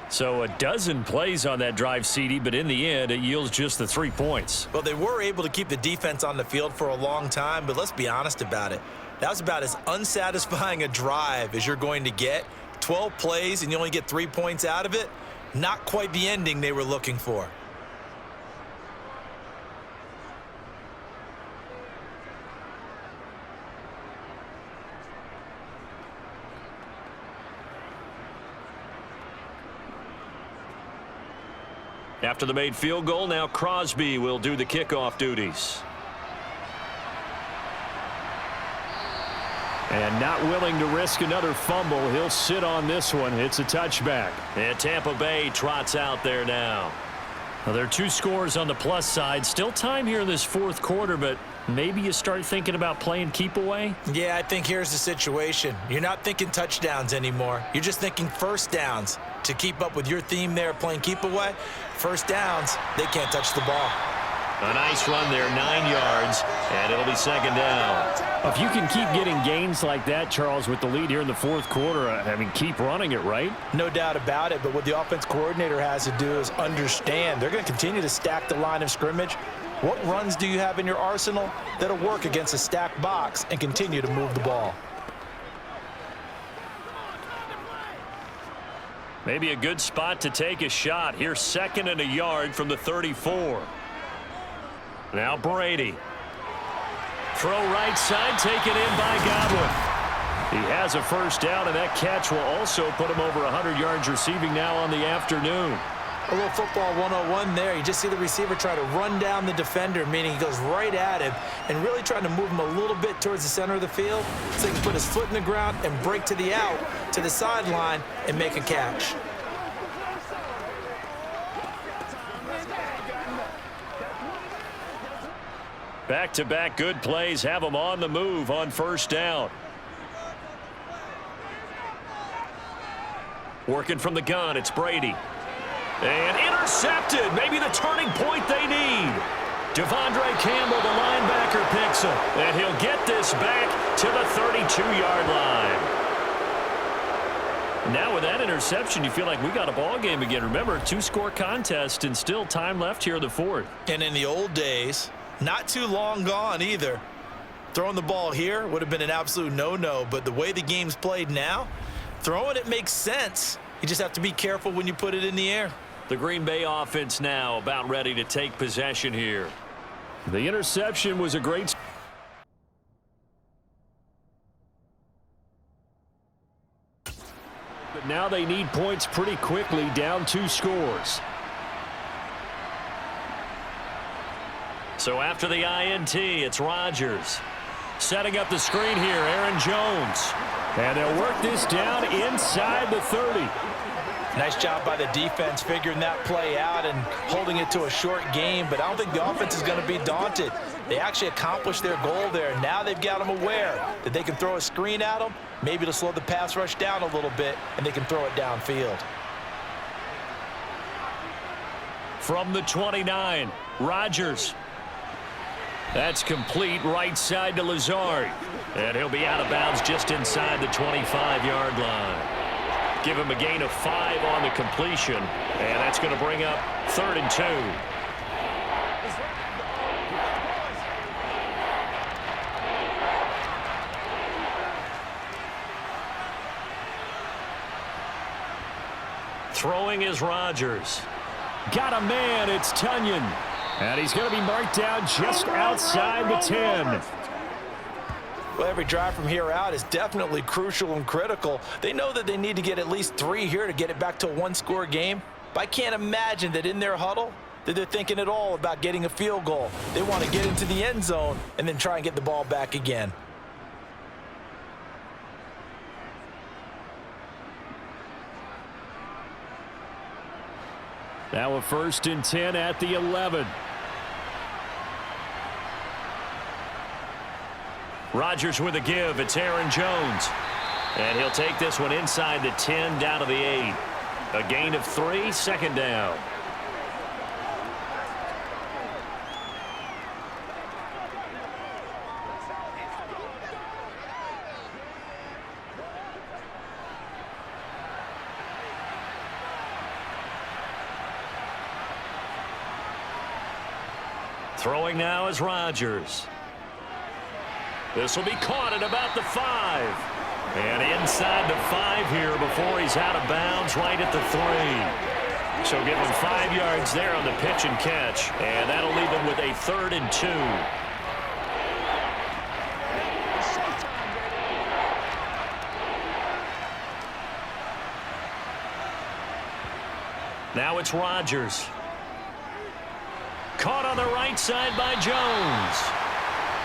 So a dozen plays on that drive, CD, but in the end, it yields just the 3 points. Well, they were able to keep the defense on the field for a long time, but let's be honest about it. That was about as unsatisfying a drive as you're going to get. 12 plays and you only get 3 points out of it. Not quite the ending they were looking for. After the made field goal, now Crosby will do the kickoff duties. And not willing to risk another fumble. He'll sit on this one. It's a touchback. And Tampa Bay trots out there now. Well, there are 2 scores on the plus side. Still time here in this 4th quarter, but maybe you start thinking about playing keep away? Yeah, I think here's the situation. You're not thinking touchdowns anymore. You're just thinking first downs. To keep up with your theme there, playing keep away, first downs, they can't touch the ball. A nice run there, 9 yards, and it'll be 2nd down. If you can keep getting gains like that, Charles, with the lead here in the 4th quarter, I mean, keep running it, right? No doubt about it, but what the offense coordinator has to do is understand they're going to continue to stack the line of scrimmage. What runs do you have in your arsenal that'll work against a stacked box and continue to move the ball? Maybe a good spot to take a shot. Here's 2nd and a yard from the 34. Now Brady. Throw right side, taken in by Godwin. He has a first down, and that catch will also put him over 100 yards receiving now on the afternoon. A little football 101 there. You just see the receiver try to run down the defender, meaning he goes right at him and really trying to move him a little bit towards the center of the field so he can put his foot in the ground and break to the out, to the sideline, and make a catch. Back-to-back good plays have them on the move on first down. Working from the gun, it's Brady. And intercepted. Maybe the turning point they need. Devondre Campbell, the linebacker, picks him. And he'll get this back to the 32-yard line. Now with that interception, you feel like we got a ball game again. Remember, 2-score contest and still time left here in the 4th. And in the old days, not too long gone either, throwing the ball here would have been an absolute no-no. But the way the game's played now, throwing it makes sense. You just have to be careful when you put it in the air. The Green Bay offense now about ready to take possession here. The interception was a great... But now they need points pretty quickly, down 2 scores. So after the INT, it's Rodgers. Setting up the screen here, Aaron Jones. And they'll work this down inside the 30. Nice job by the defense figuring that play out and holding it to a short game, but I don't think the offense is going to be daunted. They actually accomplished their goal there. Now they've got them aware that they can throw a screen at them, maybe to slow the pass rush down a little bit, and they can throw it downfield. From the 29, Rodgers. That's complete right side to Lazard. And he'll be out of bounds just inside the 25-yard line. Give him a gain of 5 on the completion. And that's going to bring up 3rd and 2. Throwing is Rodgers. Got a man, it's Tunyon. And he's going to be marked down just outside the 10. Well, every drive from here out is definitely crucial and critical. They know that they need to get at least 3 here to get it back to a one-score game. But I can't imagine that in their huddle that they're thinking at all about getting a field goal. They want to get into the end zone and then try and get the ball back again. Now a 1st and 10 at the 11. Rodgers with a give. It's Aaron Jones. And he'll take this one inside the 10 down to the 8. A gain of 3, 2nd down. Throwing now is Rodgers. This will be caught at about the 5. And inside the 5 here before he's out of bounds right at the 3. So give him 5 yards there on the pitch and catch. And that'll leave him with a 3rd and 2. Now it's Rodgers. Caught on the right side by Jones.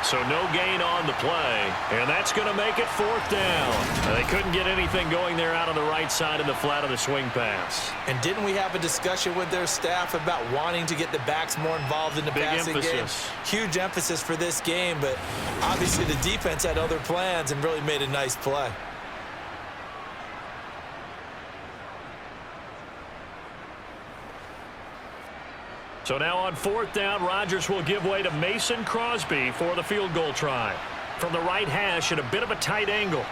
So no gain on the play, and that's going to make it 4th down. They couldn't get anything going there out on the right side in the flat of the swing pass. And didn't we have a discussion with their staff about wanting to get the backs more involved in the passing game? Huge emphasis for this game, but obviously the defense had other plans and really made a nice play. So now on 4th down, Rodgers will give way to Mason Crosby for the field goal try. From the right hash at a bit of a tight angle.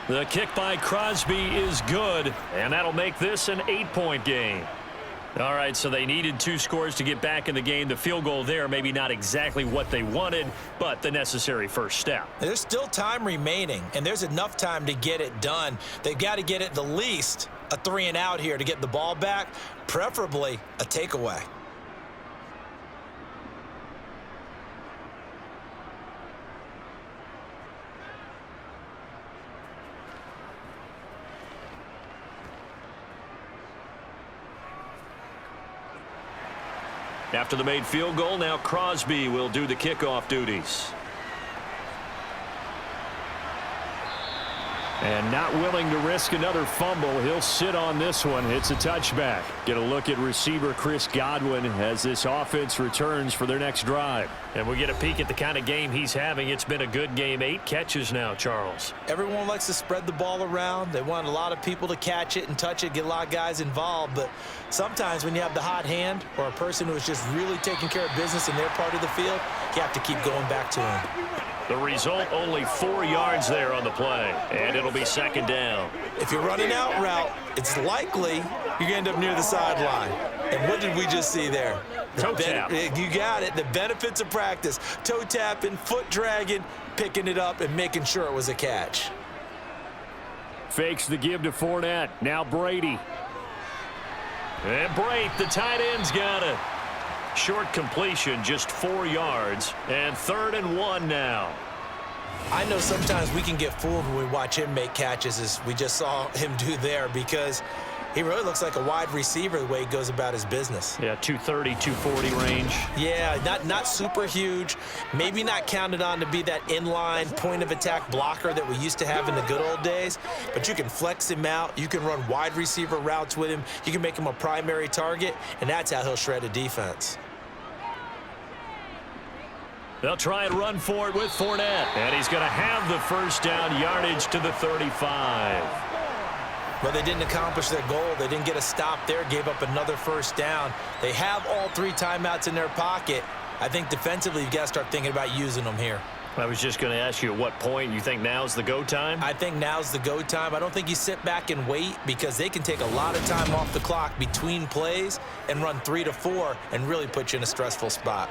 The kick by Crosby is good, and that'll make this an 8-point game. All right, so they needed 2 scores to get back in the game. The field goal there, maybe not exactly what they wanted, but the necessary first step. There's still time remaining, and there's enough time to get it done. They've got to get at the least a 3-and-out here to get the ball back, preferably a takeaway. After the made field goal, now Crosby will do the kickoff duties. And not willing to risk another fumble, he'll sit on this one. It's a touchback. Get a look at receiver Chris Godwin as this offense returns for their next drive. And we get a peek at the kind of game he's having. It's been a good game. 8 catches now, Charles. Everyone likes to spread the ball around. They want a lot of people to catch it and touch it, get a lot of guys involved. But sometimes when you have the hot hand or a person who is just really taking care of business in their part of the field, you have to keep going back to him. The result, only 4 yards there on the play, and it'll be 2nd down. If you're running out route, it's likely you're going to end up near the sideline. And what did we just see there? Toe tap. You got it. The benefits of practice. Toe tapping, foot dragging, picking it up, and making sure it was a catch. Fakes the give to Fournette. Now Brady. And Brate, the tight end's got it. Short completion, just 4 yards, and 3rd and 1 now. I know sometimes we can get fooled when we watch him make catches, as we just saw him do there, because he really looks like a wide receiver the way he goes about his business. Yeah, 230, 240 range. Yeah, not super huge. Maybe not counted on to be that inline point-of-attack blocker that we used to have in the good old days, but you can flex him out. You can run wide receiver routes with him. You can make him a primary target, and that's how he'll shred a defense. They'll try and run for it with Fournette, and he's going to have the first down, yardage to the 35. But they didn't accomplish their goal. They didn't get a stop there, gave up another first down. They have all 3 timeouts in their pocket. I think defensively you've got to start thinking about using them here. I was just going to ask you at what point you think now's the go time? I think now's the go time. I don't think you sit back and wait because they can take a lot of time off the clock between plays and run 3 to 4 and really put you in a stressful spot.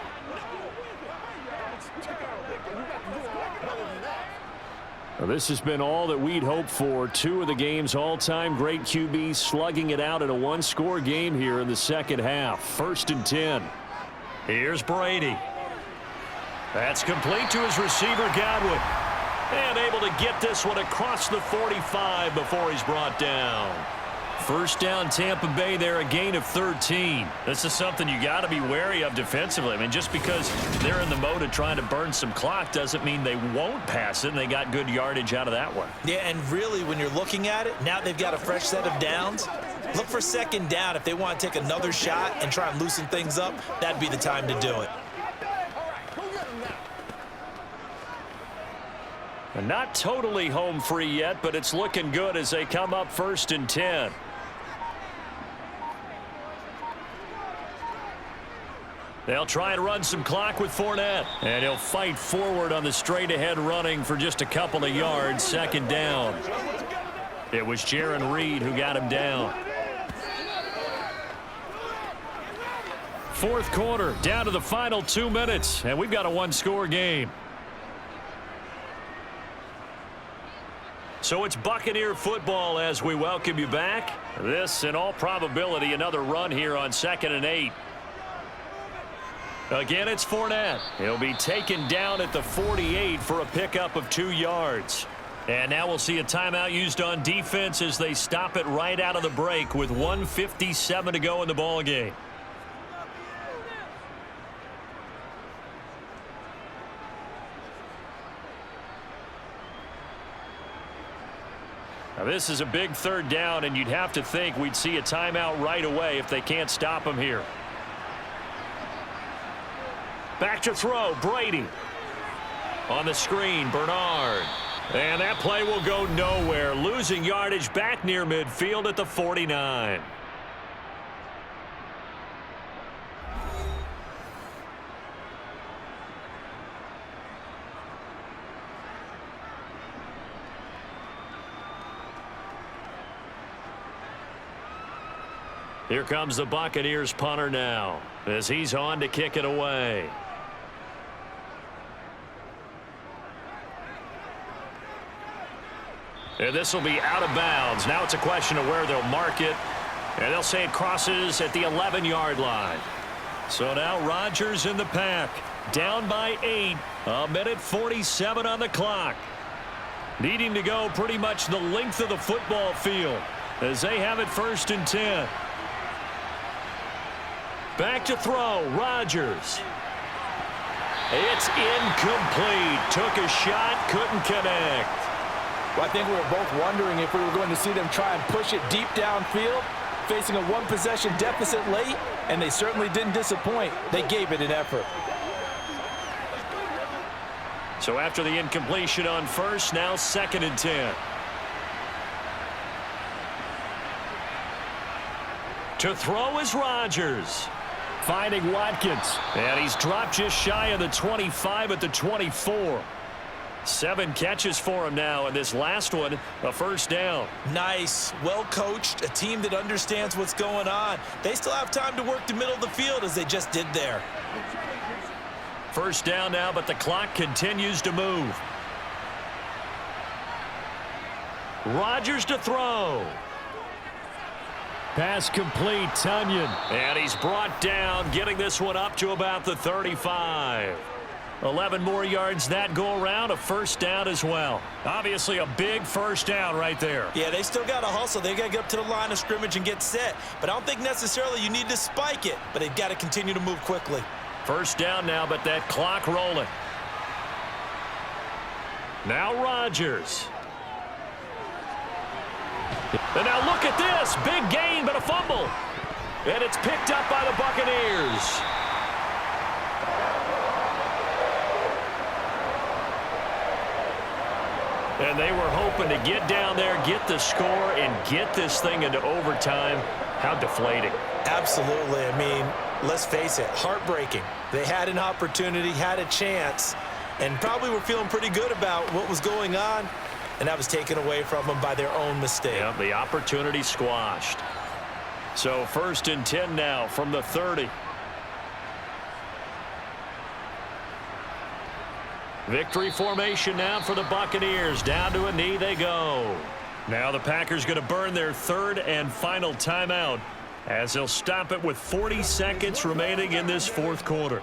Well, this has been all that we'd hoped for. 2 of the game's all-time great QBs slugging it out in a one-score game here in the second half. 1st and 10. Here's Brady. That's complete to his receiver, Godwin. And able to get this one across the 45 before he's brought down. First down, Tampa Bay there, a gain of 13. This is something you got to be wary of defensively. I mean, just because they're in the mode of trying to burn some clock doesn't mean they won't pass it, and they got good yardage out of that one. Yeah, and really, when you're looking at it, now they've got a fresh set of downs. Look for 2nd down. If they want to take another shot and try and loosen things up, that'd be the time to do it. And not totally home free yet, but it's looking good as they come up 1st and 10. They'll try and run some clock with Fournette. And he'll fight forward on the straight-ahead running for just a couple of yards. 2nd down. It was Jaron Reed who got him down. 4th quarter, down to the final 2 minutes, and we've got a one-score game. So it's Buccaneer football as we welcome you back. This, in all probability, another run here on 2nd and 8. Again, it's Fournette. He'll be taken down at the 48 for a pickup of 2 yards. And now we'll see a timeout used on defense as they stop it right out of the break with 1:57 to go in the ballgame. Now this is a big 3rd down, and you'd have to think we'd see a timeout right away if they can't stop him here. Back to throw, Brady. On the screen, Bernard. And that play will go nowhere, losing yardage back near midfield at the 49. Here comes the Buccaneers punter now as he's on to kick it away. And this will be out of bounds. Now it's a question of where they'll mark it. And they'll say it crosses at the 11-yard line. So now Rodgers in the pack. Down by 8. 1:47 on the clock. Needing to go pretty much the length of the football field as they have it 1st and 10. Back to throw, Rodgers. It's incomplete. Took a shot, couldn't connect. Well, I think we were both wondering if we were going to see them try and push it deep downfield, facing a 1-possession deficit late, and they certainly didn't disappoint. They gave it an effort. So after the incompletion on 1st, now 2nd and 10. To throw is Rodgers. Finding Watkins. And he's dropped just shy of the 25 at the 24. 7 catches for him now, and this last one, a 1st down. Nice. Well coached. A team that understands what's going on. They still have time to work the middle of the field as they just did there. 1st down now, but the clock continues to move. Rodgers to throw. Pass complete, Tunyon. And he's brought down, getting this one up to about the 35. 11 more yards that go around, a 1st down as well. Obviously a big 1st down right there. Yeah, they still got to hustle. They got to get up to the line of scrimmage and get set. But I don't think necessarily you need to spike it, but they've got to continue to move quickly. 1st down now, but that clock rolling. Now Rodgers. And now look at this. Big gain, but a fumble. And it's picked up by the Buccaneers. And they were hoping to get down there, get the score, and get this thing into overtime. How deflating. Absolutely. I mean, Let's face it, heartbreaking. They had an opportunity, had a chance, and probably were feeling pretty good about what was going on, and that was taken away from them by their own mistake. Yeah, the opportunity squashed. So 1st and 10 now from the 30. Victory formation now for the Buccaneers. Down to a knee they go. Now the Packers going to burn their 3rd and final timeout as they'll stop it with 40 seconds remaining in this 4th quarter.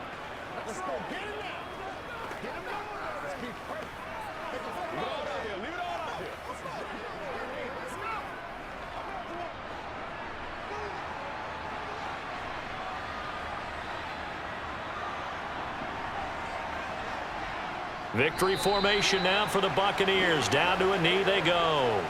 Victory formation now for the Buccaneers. Down to a knee they go.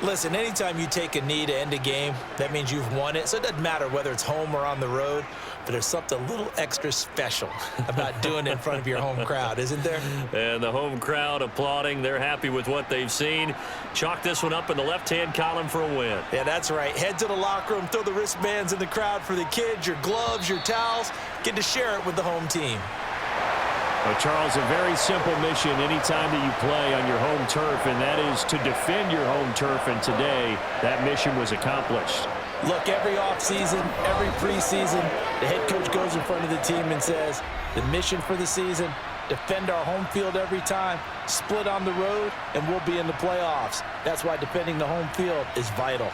Listen, anytime you take a knee to end a game, that means you've won it. So it doesn't matter whether it's home or on the road, but there's something a little extra special about doing it in front of your home crowd, isn't there? And the home crowd applauding. They're happy with what they've seen. Chalk this one up in the left-hand column for a win. Yeah, that's right. Head to the locker room, throw the wristbands in the crowd for the kids, your gloves, your towels. Get to share it with the home team. Well, Charles, a very simple mission anytime that you play on your home turf, and that is to defend your home turf, and today that mission was accomplished. Look, every offseason, every preseason, the head coach goes in front of the team and says, the mission for the season, defend our home field every time, split on the road, and we'll be in the playoffs. That's why defending the home field is vital.